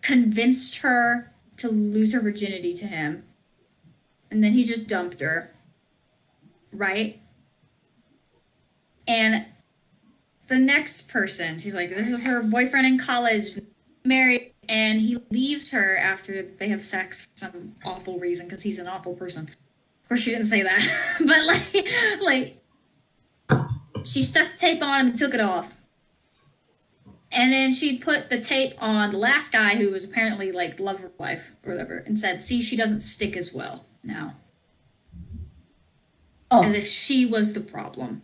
convinced her to lose her virginity to him. And then he just dumped her. Right? And the next person, she's like, this is her boyfriend in college, married, and he leaves her after they have sex for some awful reason because he's an awful person. Of course, she didn't say that, but like she stuck the tape on him and took it off, and then she put the tape on the last guy who was apparently like the love of her life or whatever, and said, "See, she doesn't stick as well now," as if she was the problem.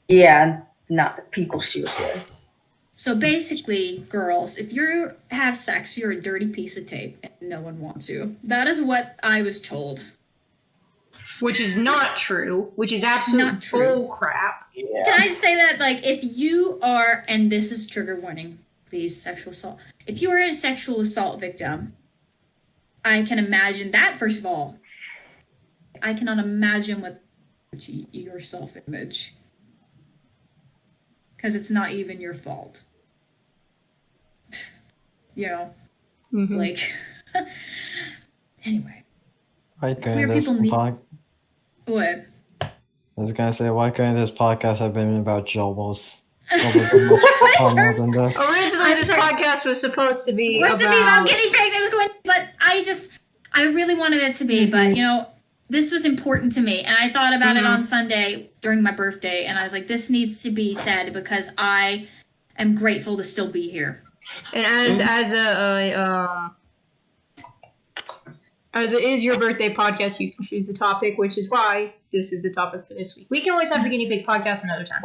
Yeah, not the people she was with. So basically, girls, if you have sex, you're a dirty piece of tape and no one wants you. That is what I was told. Which is not true. Which is absolute Not true. bull crap. Yeah. Can I say that, like, if you are, and this is trigger warning, please, sexual assault. If you are a sexual assault victim, I can imagine that, first of all. I cannot imagine what your self-image. Because it's not even your fault. You know? Mhm. Like, anyway. Why couldn't Queer this people need- pod- What? I was gonna say, why couldn't this podcast have been about Jobos? More than this. Originally, this podcast was supposed to be We're about... supposed to be about guinea pigs. I was going, but I really wanted it to be, but you know, this was important to me, and I thought about it on Sunday during my birthday, and I was like, this needs to be said because I am grateful to still be here. And as it is your birthday podcast, you can choose the topic, which is why this is the topic for this week. We can always have the guinea pig podcast another time.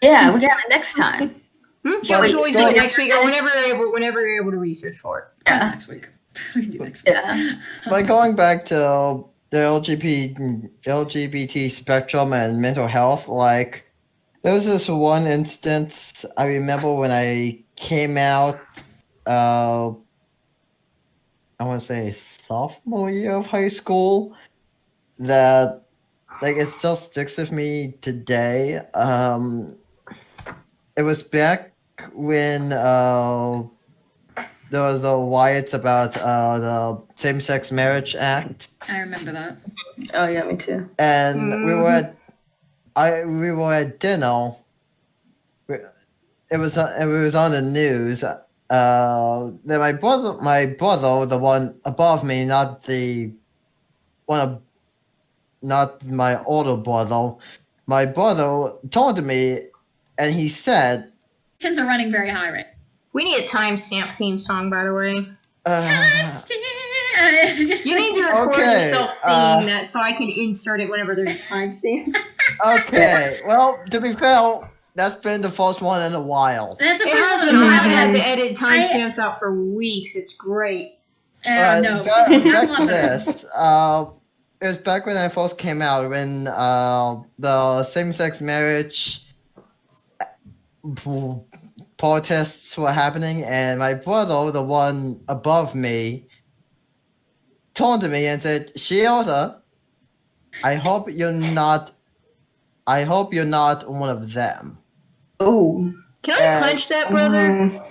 Yeah, we can have it next time. Yeah, we can always do it next week or whenever you're able to research for it. Yeah. Next week. We can do next week. Yeah. But going back to the LGBT spectrum and mental health, like, there was this one instance I remember when I came out, I want to say sophomore year of high school, that, like, it still sticks with me today. It was back when there was the riots about the Same-Sex Marriage Act, I remember that. Oh yeah, me too. and we were at dinner. It was on the news. That my brother, the one above me, not my older brother. My brother told me, and he said, Tensions are running very high right. We need a timestamp theme song, by the way. You need to record Okay, yourself singing that so I can insert it whenever there's a timestamp. Okay, well, to be fair, that's been the first one in a while. That's the It first has one. been. I haven't had I- to edit timestamps out for weeks. It's great. no. Back I to love it. this. It was back when I first came out, when the same-sex marriage protests were happening, and my brother, the one above me, turned to me and said, "Shiota, I hope you're not one of them." Oh. Can I punch that brother?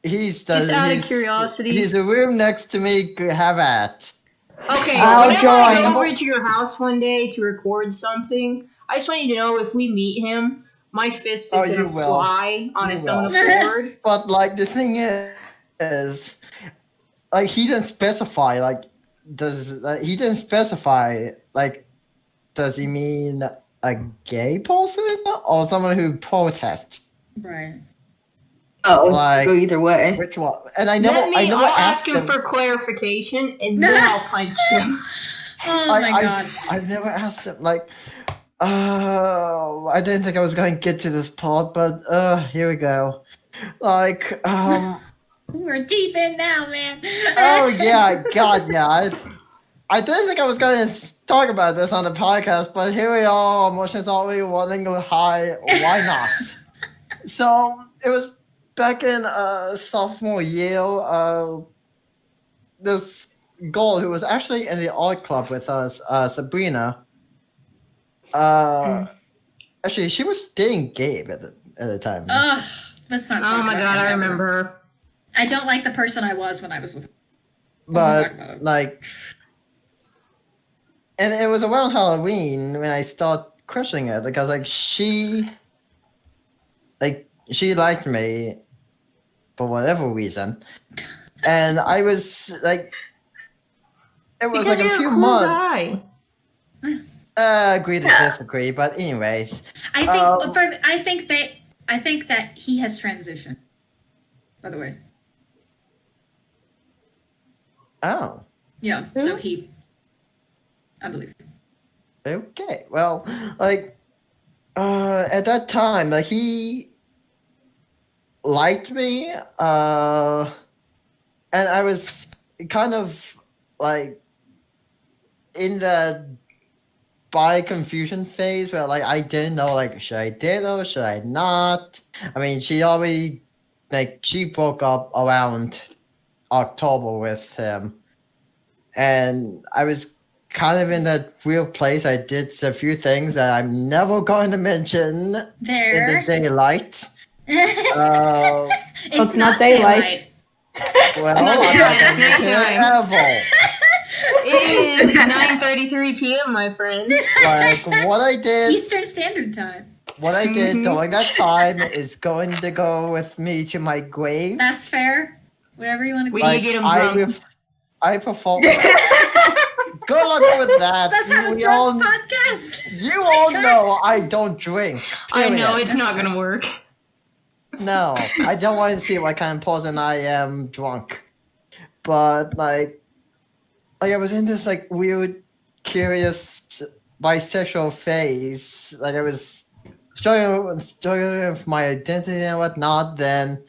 He's Just out of he's- curiosity. He's a room next to me. Have at. Okay, I'll whenever I join. go over to your house one day to record something, I just want you to know if we meet him, my fist is Oh, gonna you will. fly on You its will. own accord. But like the thing is, like, he didn't specify. Like, he didn't specify? Like, does he mean a gay person or someone who protests? Right. Oh, Like, go either way. which one? And I Let never, me. I never I'll asked ask him him. for clarification, and then I'll punch him. Oh my god. I've never asked him. Like, I didn't think I was going to get to this part, but here we go. Like, We're deep in now, man. oh yeah, God, yeah. I didn't think I was going to talk about this on the podcast, but here we are. Emotions already running high. Why not? So it was back in sophomore year. This girl who was actually in the art club with us, Sabrina. Actually, she was dating Gabe at the time. Ugh, let's not talk Oh my about god, him I ever. remember her. I don't like the person I was when I was with him. But talk about it. like, and it was around Halloween when I started crushing it because she liked me for whatever reason, and I was like, it was Because like you're a few a cool months. guy. Agree to disagree, but anyways, I think that he has transitioned. By the way, oh, yeah. So he, I believe. okay, well, like, at that time, like he liked me, and I was kind of like in the bi confusion phase where like I didn't know like should I date her, should I not? I mean, she broke up around October with him, and I was kind of in that weird place. I did a few things that I'm never going to mention in the There. daylight. It's not not daylight. Well, not I'm daylight, not it's going to nighttime. ever. It is 9:33 p.m., my friend. Like what I did. Eastern Standard Time. What I did during that time is going to go with me to my grave. That's fair. Whatever you want to We do. need to get him drunk. I perform. Good luck with that. Let's have a We all, drunk podcast. you all know I don't drink. I know period. it's not gonna work. No, I don't want to see what kind of person I am drunk. But like I was in this like weird, curious bisexual phase. Like I was struggling with my identity and whatnot. Then,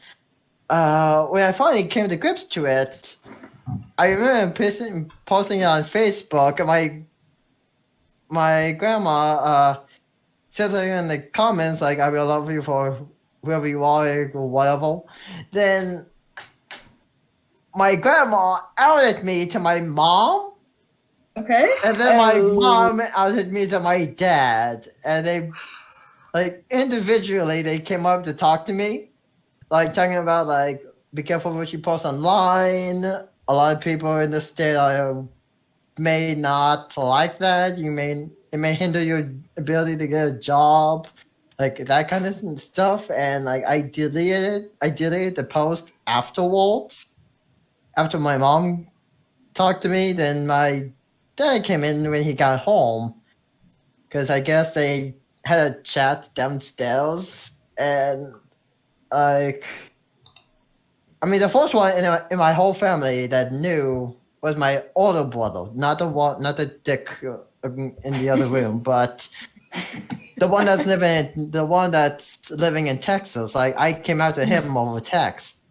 when I finally came to grips to it, I remember posting it on Facebook, and my grandma said something in the comments like, "I will love you for whoever you are or whatever." Then my grandma outed me to my mom. Okay. And then my mom outed me to my dad, and they, like, individually, they came up to talk to me, like, talking about, like, be careful what you post online. A lot of people in the state may not like that. It may hinder your ability to get a job, like, that kind of stuff. And, like, I deleted the post afterwards, after my mom talked to me. Then my dad came in when he got home, because I guess they had a chat downstairs, and like, I mean, the first one in my whole family that knew was my older brother, not the dick in the other room, but the one that's living in Texas. Like, I came out to him over text,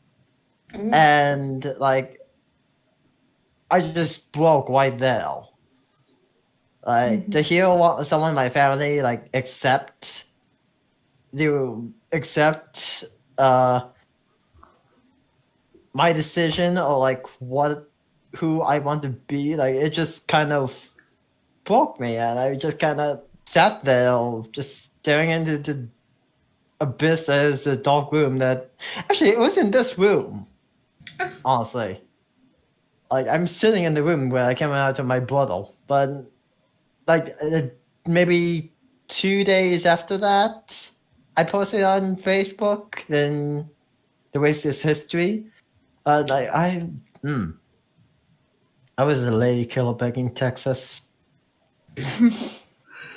and like, I just broke right there. Like, to hear someone in my family like accept my decision, or like who I want to be, like, it just kind of broke me, and I just kind of sat there just staring into the abyss as a dark room that actually it was in this room, honestly. Like, I'm sitting in the room where I came out to my brother, but like maybe 2 days after that, I posted on Facebook. Then the rest is history. Like I was a lady killer back in Texas. It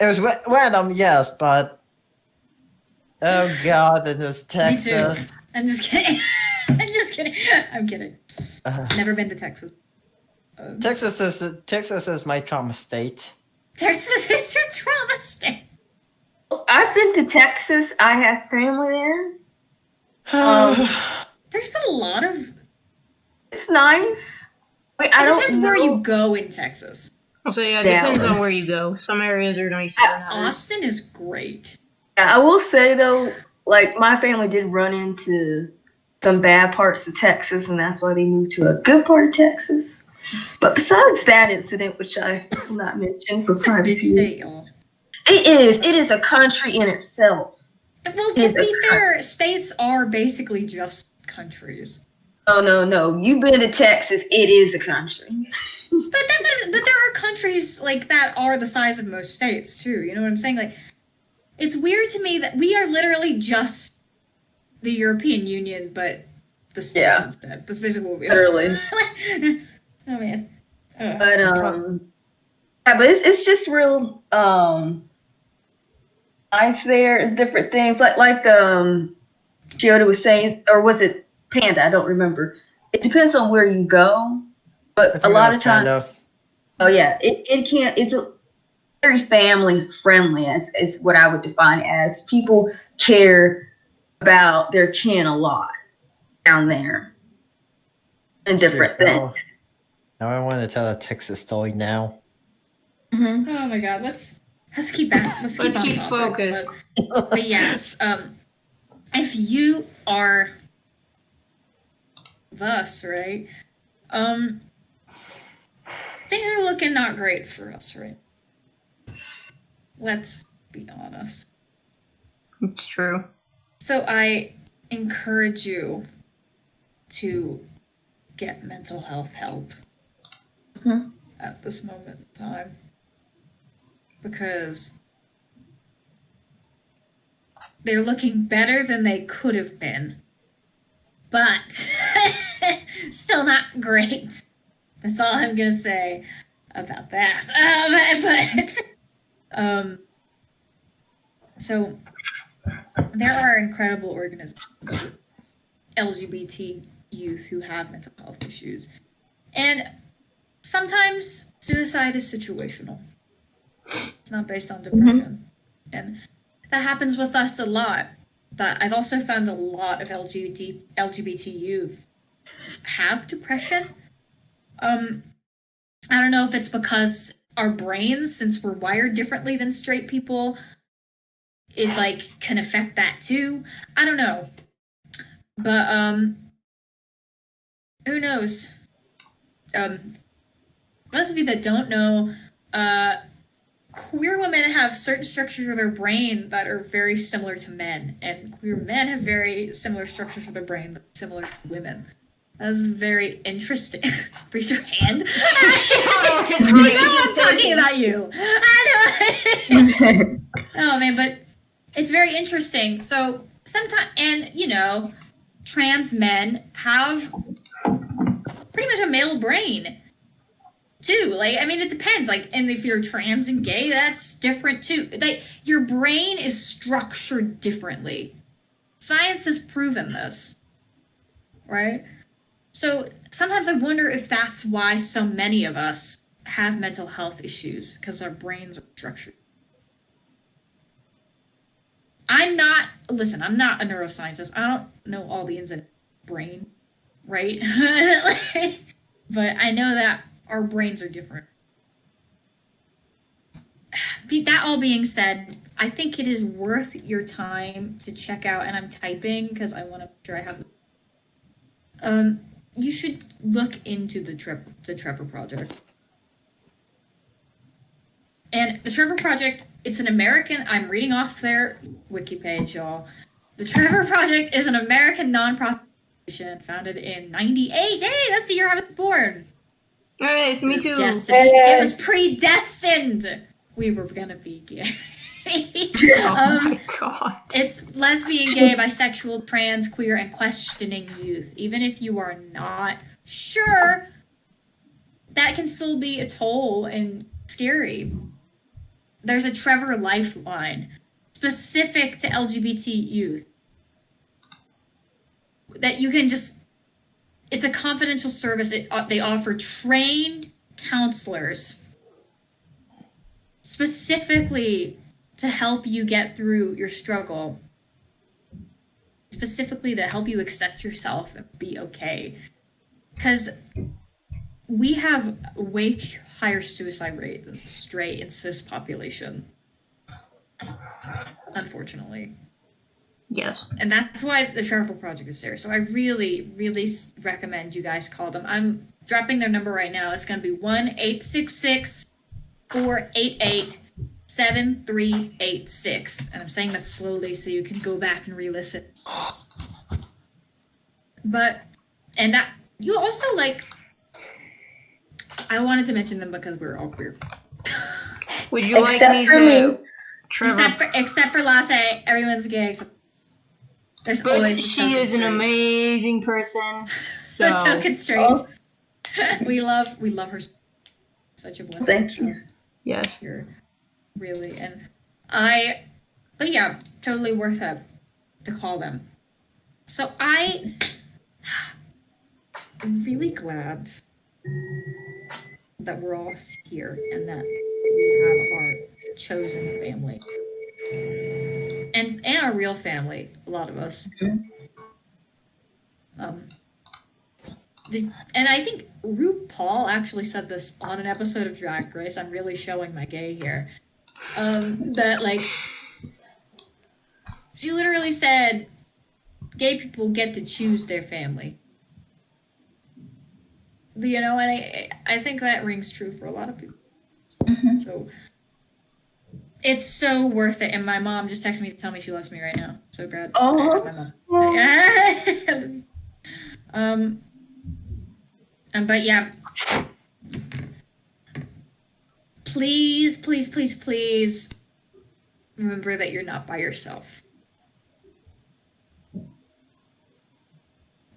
was random, yes, but Oh God, and there's Me too. Texas. I'm just kidding. I'm just kidding. I'm kidding. Never been to Texas. Texas is my trauma state. Texas is your trauma state. I've been to Texas. I have family there. There's a lot of. It's nice. Wait, I It don't depends know. where you go in Texas. So yeah, it depends on where you go. Some areas are nicer than others. Austin is great. Yeah, I will say though, like my family did run into some bad parts of Texas, and that's why they moved to a good part of Texas. But besides that incident, which I will not mention for It's a big privacy, state, y'all. it is. It is a country in itself. Well, to be fair, states are basically just countries. Oh no! You've been to Texas. It is a country. But but there are countries like that are the size of most states too. You know what I'm saying? Like, it's weird to me that we are literally just the European Union, but the states Yeah. instead. That's basically what we are. Literally. Oh man. But yeah, but it's just real nice there. Different things like Giota was saying, or was it Panda? I don't remember. It depends on where you go, but a lot of times. Oh yeah, it can't. It's very family friendly, as what I would define as. People care about their kin a lot down there, and different things. Now I want to tell a Texas story now. Mm-hmm. Oh my God, let's keep back. Let's keep focused. But yes, if you are thus, right? Things are looking not great for us, right? Let's be honest. It's true. So I encourage you to get mental health help at this moment in time. Because they're looking better than they could have been. But still not great. That's all I'm gonna say about that. So there are incredible organizations for LGBT youth who have mental health issues. And sometimes suicide is situational. It's not based on depression. And that happens with us a lot. But I've also found a lot of LGBT youth have depression. I don't know if it's because our brains, since we're wired differently than straight people, it like can affect that too. I don't know. But who knows? Most of you that don't know, queer women have certain structures of their brain that are very similar to men, and queer men have very similar structures of their brain that are similar to women. That's very interesting. Raise your hand. I'm talking about you. I know. Oh man, but it's very interesting. So sometimes, and you know, trans men have pretty much a male brain too. Like, I mean, it depends. Like, and if you're trans and gay, that's different too. Like, your brain is structured differently. Science has proven this, right? So sometimes I wonder if that's why so many of us have mental health issues, because our brains are structured. I'm not a neuroscientist. I don't know all the ins and outs of the brain, right? But I know that our brains are different. That all being said, I think it is worth your time to check out, and I'm typing because I want to make sure I have. You should look into the Trevor Project. And the Trevor Project, it's an American, I'm reading off their wiki page, y'all. The Trevor Project is an American nonprofit organization founded in 98. Hey, that's the year I was born. All right, so me too. It was predestined. We were gonna be gay. Oh my God. It's lesbian, gay, bisexual, trans, queer, and questioning youth. Even if you are not sure, that can still be a toll and scary. There's a Trevor Lifeline. specific to LGBT youth that you can just, it's a confidential service. They offer trained counselors specifically to help you get through your struggle, specifically to help you accept yourself and be okay. Because we have a way higher suicide rate than the straight and cis population, unfortunately. Yes. And that's why the Travel Project is there. So I really, really recommend you guys call them. I'm dropping their number right now. It's going to be 1-866-488-7386. And I'm saying that slowly so you can go back and re-listen. But, and that, you also like, I wanted to mention them because we're all queer. Would you like Except me for to? me. Trevor, Except for Latte, everyone's gay. There's but always she is an amazing person. So token straight. we love her. Such a blessing. Thank you. yes. Here, really, but yeah, totally worth it to call them. So I'm really glad that we're all here and that we have our chosen family. And our real family, a lot of us. And I think RuPaul actually said this on an episode of Drag Race. I'm really showing my gay here. That like, she literally said, gay people get to choose their family. You know, and I think that rings true for a lot of people. Mhm. So it's so worth it. And my mom just texted me to tell me she loves me right now. So glad. Oh. My mom. But yeah. Please, please, please, please remember that you're not by yourself.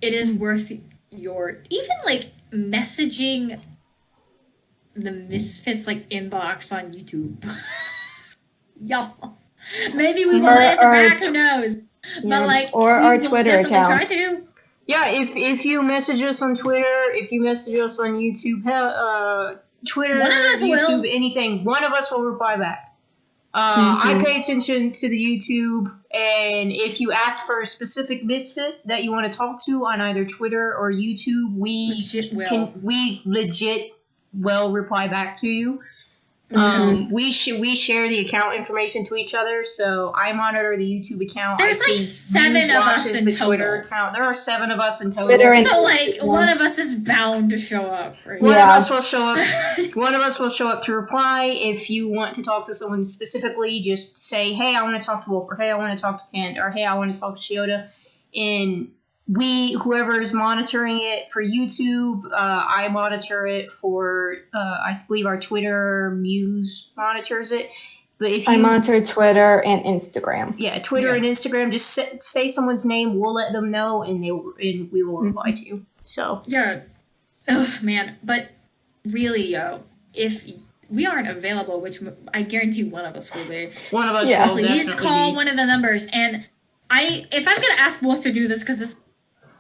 It is worth your, even like messaging the Misfits like inbox on YouTube. Y'all, maybe we will answer back. Who knows? But like, or we our will Twitter definitely account. try to. Yeah, if you message us on Twitter, if you message us on YouTube, Twitter, One of us YouTube, will. anything, one of us will reply back. I pay attention to the YouTube, and if you ask for a specific misfit that you want to talk to on either Twitter or YouTube, we legit will reply back to you. We share the account information to each other, so I monitor the YouTube account. There's like 7 of us in the total. Twitter account. There are 7 of us in total. Twitter and So like, one of us is bound to show up. Right? One of Yeah. us will show up. One of us will show up to reply. If you want to talk to someone specifically, just say, "Hey, I want to talk to Wolf," or "Hey, I want to talk to Panda," or "Hey, I want to talk to Shiota." And whoever is monitoring it for YouTube, I monitor it for. I believe our Twitter Muse monitors it. But if I you monitor Twitter and Instagram. Twitter and Instagram, just say someone's name. We'll let them know, and we will reply to you. So yeah. Oh man, but really, yo, if we aren't available, which I guarantee one of us will be, one of us will please definitely call be. one of the numbers. And if I'm gonna ask Wolf to do this, because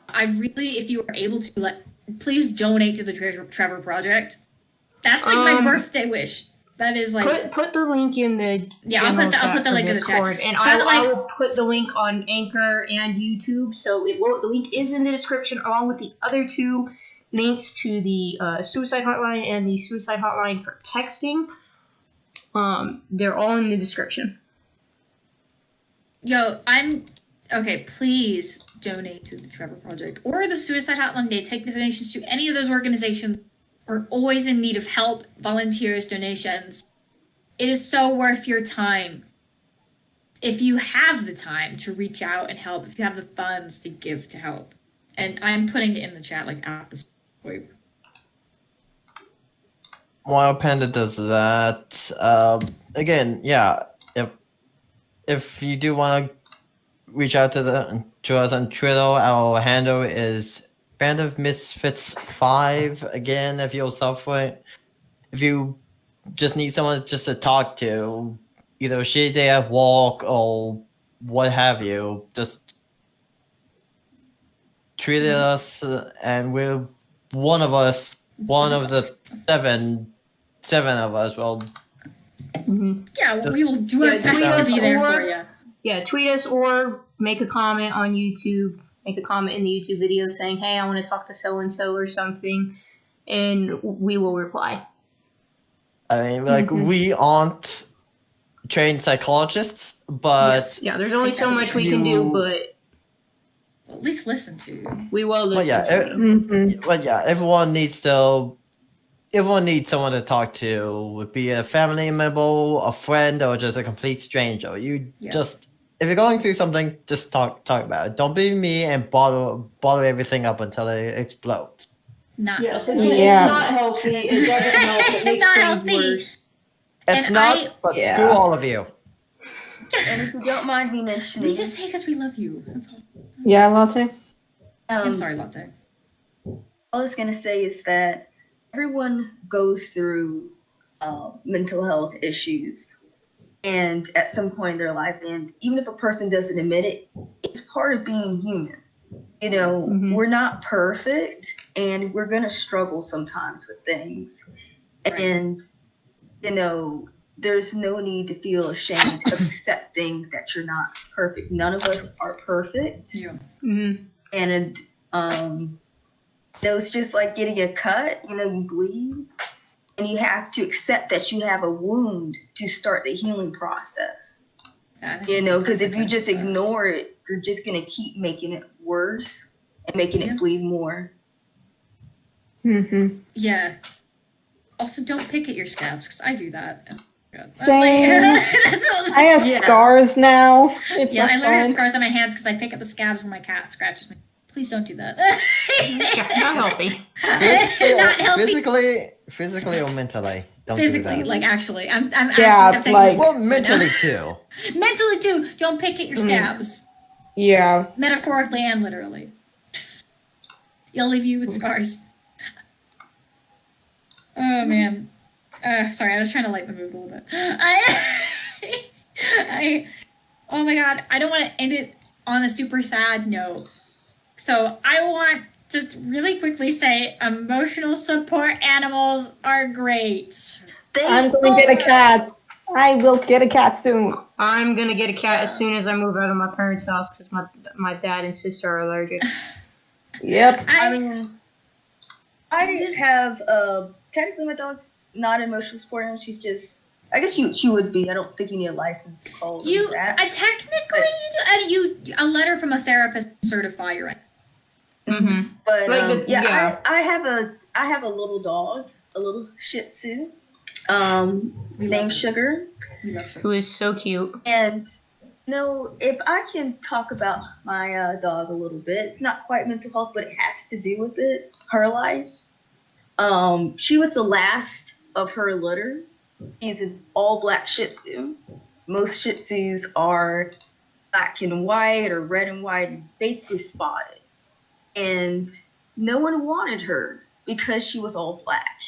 I really, if you are able to, please donate to the Trevor Project. That's like my birthday wish. That is like put the link in the I'll put the link in the Discord, chat. and But, I will put the link on Anchor and YouTube. So the link is in the description along with the other 2 links to the suicide hotline and the suicide hotline for texting. They're all in the description. Yo, okay, please donate to the Trevor Project or the Suicide Hotline. They take donations to any of those organizations. Are always in need of help, volunteers, donations. It is so worth your time. If you have the time to reach out and help, if you have the funds to give to help. And I'm putting it in the chat at this point. While Panda does that, again, yeah, if you do want to reach out to us on Twitter, our handle is Band of Misfits 5. Again, if you're if you just need someone just to talk to, either shitty day at work or what have you, just treated us, and we're one of us, one of the seven of us. Well, Yeah, Just- we will do our Yeah, best tweet to us be there or- for you. Yeah, tweet us or make a comment on YouTube. Make a comment in the YouTube video saying, "Hey, I want to talk to so and so" or something, and we will reply. I mean, like Mhm. we aren't trained psychologists, but Yes. Yeah, there's only so much we can do, You- but At least listen to you. we will well, listen yeah, to you. Mhm. well, yeah. Everyone needs someone to talk to. Would be a family member, a friend, or just a complete stranger. You Yeah. just if you're going through something, just talk about it. Don't be me and bottle everything up until it explodes. Not Yes, healthy. it's Yeah. not healthy. It doesn't help. It makes Not things healthy. worse. It's And not, but Yeah. screw all of you. And if you don't mind me mentioning, We just say because we love you. That's all. Yeah, Latte. I'm sorry, Latte. all I was gonna say is that everyone goes through mental health issues, and at some point in their life, and even if a person doesn't admit it, it's part of being human. You know, Mhm. we're not perfect, and we're gonna struggle sometimes with things, Right. and you know, there's no need to feel ashamed of accepting that you're not perfect. None of us are perfect. Yeah. Mm-hmm. And it's just like getting a cut, you bleed, and you have to accept that you have a wound to start the healing process. I think that's Because if you perfect. just ignore it, you're just gonna keep making it worse and making Yeah. it bleed more. Mhm. Yeah. Also, don't pick at your scabs because I do that. Same. That's all- I have Yeah. scars now. It's Yeah, not I literally have fun. scars on my hands because I pick at the scabs when my cat scratches me. Please don't do that. Not healthy. Not healthy. Physically or mentally. Don't Physically, do that. like actually, I'm Yeah, actually I'm taking like- this Well, right now. mentally too. Mentally too. Don't pick at your scabs, Yeah. metaphorically and literally. You'll leave you with scars. Oh man. Sorry, I was trying to lighten the mood a little bit. Oh my god, I don't want to end it on a super sad note. So I want to really quickly say emotional support animals are great. I'm going to get a cat. I will get a cat soon. I'm gonna get a cat as soon as I move out of my parents' house because my dad and sister are allergic. Yep. I mean, I have technically my dog's not an emotional support animal. She's just, I guess she would be. I don't think you need a license to call them You that. technically you do, a letter from a therapist to certify your Mm-hmm. But Yeah. I have a little dog, a little Shih Tzu, We love named it. Sugar. We love her. Who is so cute. And if I can talk about my dog a little bit, it's not quite mental health, but it has to do with it. Her life. She was the last of her litter. She's an all black Shih Tzu. Most Shih Tzus are black and white or red and white, basically spotted. And no one wanted her because she was all black.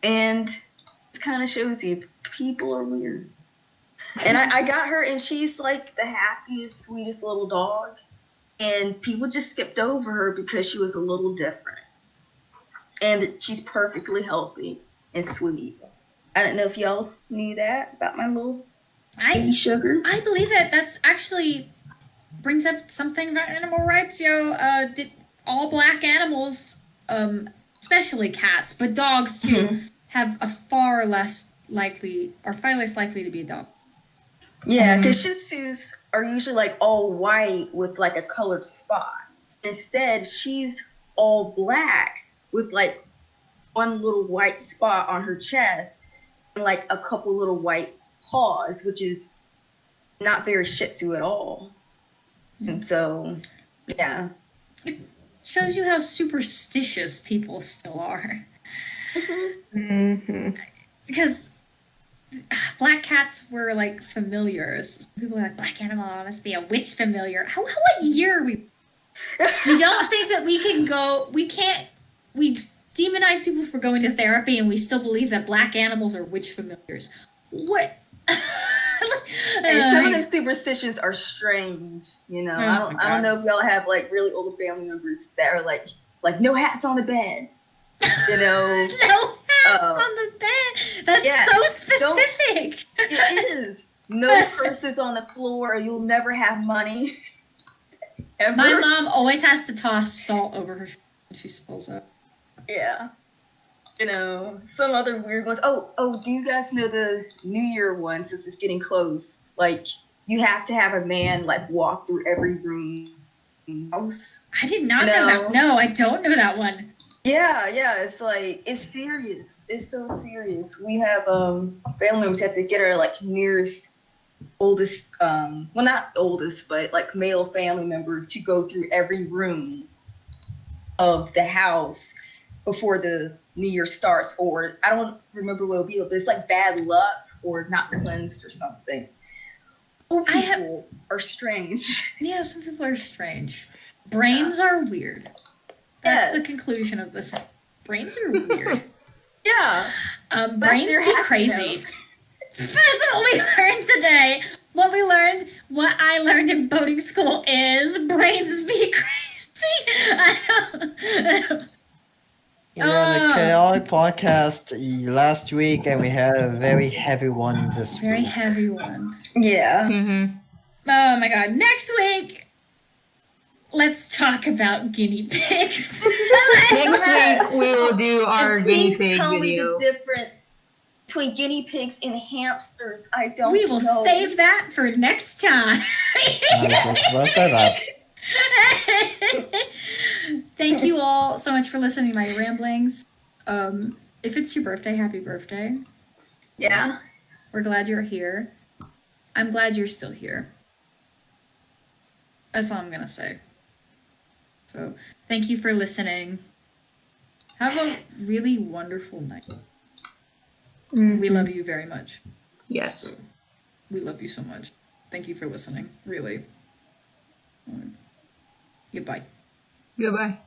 And it kind of shows you people are weird. And I got her, and she's like the happiest, sweetest little dog. And people just skipped over her because she was a little different. And she's perfectly healthy and sweet. I don't know if y'all knew that about my little baby Sugar. I believe it. That's actually brings up something about animal rights, yo. Did all black animals, especially cats, but dogs too, have a far less likely to be a dog. Yeah, because Shih Tzus are usually like all white with like a colored spot. Instead, she's all black with like one little white spot on her chest and like a couple little white paws, which is not very Shih Tzu at all. And so, yeah. Shows you how superstitious people still are. Mhm. Because black cats were like familiars. People are like, black animal must be a witch familiar. What year are we? We don't think that we can go. We demonize people for going to therapy, and we still believe that black animals are witch familiars. What? And some of them superstitions are strange, you know. Oh I my don't know God. if y'all have like really old family members that are like no hats on the bed, you know. No hats Uh, on the bed. That's yeah, so don't- specific. It is. No purses on the floor, or you'll never have money. Ever. My mom always has to toss salt over her when she spills it. Yeah. You know, some other weird ones. Oh, do you guys know the New Year one since it's getting close? Like, you have to have a man like walk through every room in the house. I did not know that. No, I don't know that one. Yeah, it's like it's serious. It's so serious. We have family members have to get our like nearest oldest well not oldest, but like male family member to go through every room of the house before the New Year starts, or I don't remember what it'll be, but it's like bad luck or not cleansed or something. Old people are strange. Yeah, some people are strange. Brains are weird. That's the conclusion of this. Brains are weird. Yeah. Brains be crazy. That's what we learned today. What I learned in boating school is brains be crazy. I don't. The chaotic podcast last week, and we had a very heavy one this Very week. heavy one. Yeah. Mm-hmm. Oh my God. Next week, let's talk about guinea pigs. Next week we will do our And guinea please pig tell video. me the difference between guinea pigs and hamsters. I don't We will know. save that for next time. I just want to say that. Thank you all so much for listening to my ramblings. If it's your birthday, happy birthday. Yeah. We're glad you're here. I'm glad you're still here. That's all I'm gonna say. So, thank you for listening. Have a really wonderful night. We love you very much. Yes. We love you so much. Thank you for listening. Really. Goodbye. Goodbye.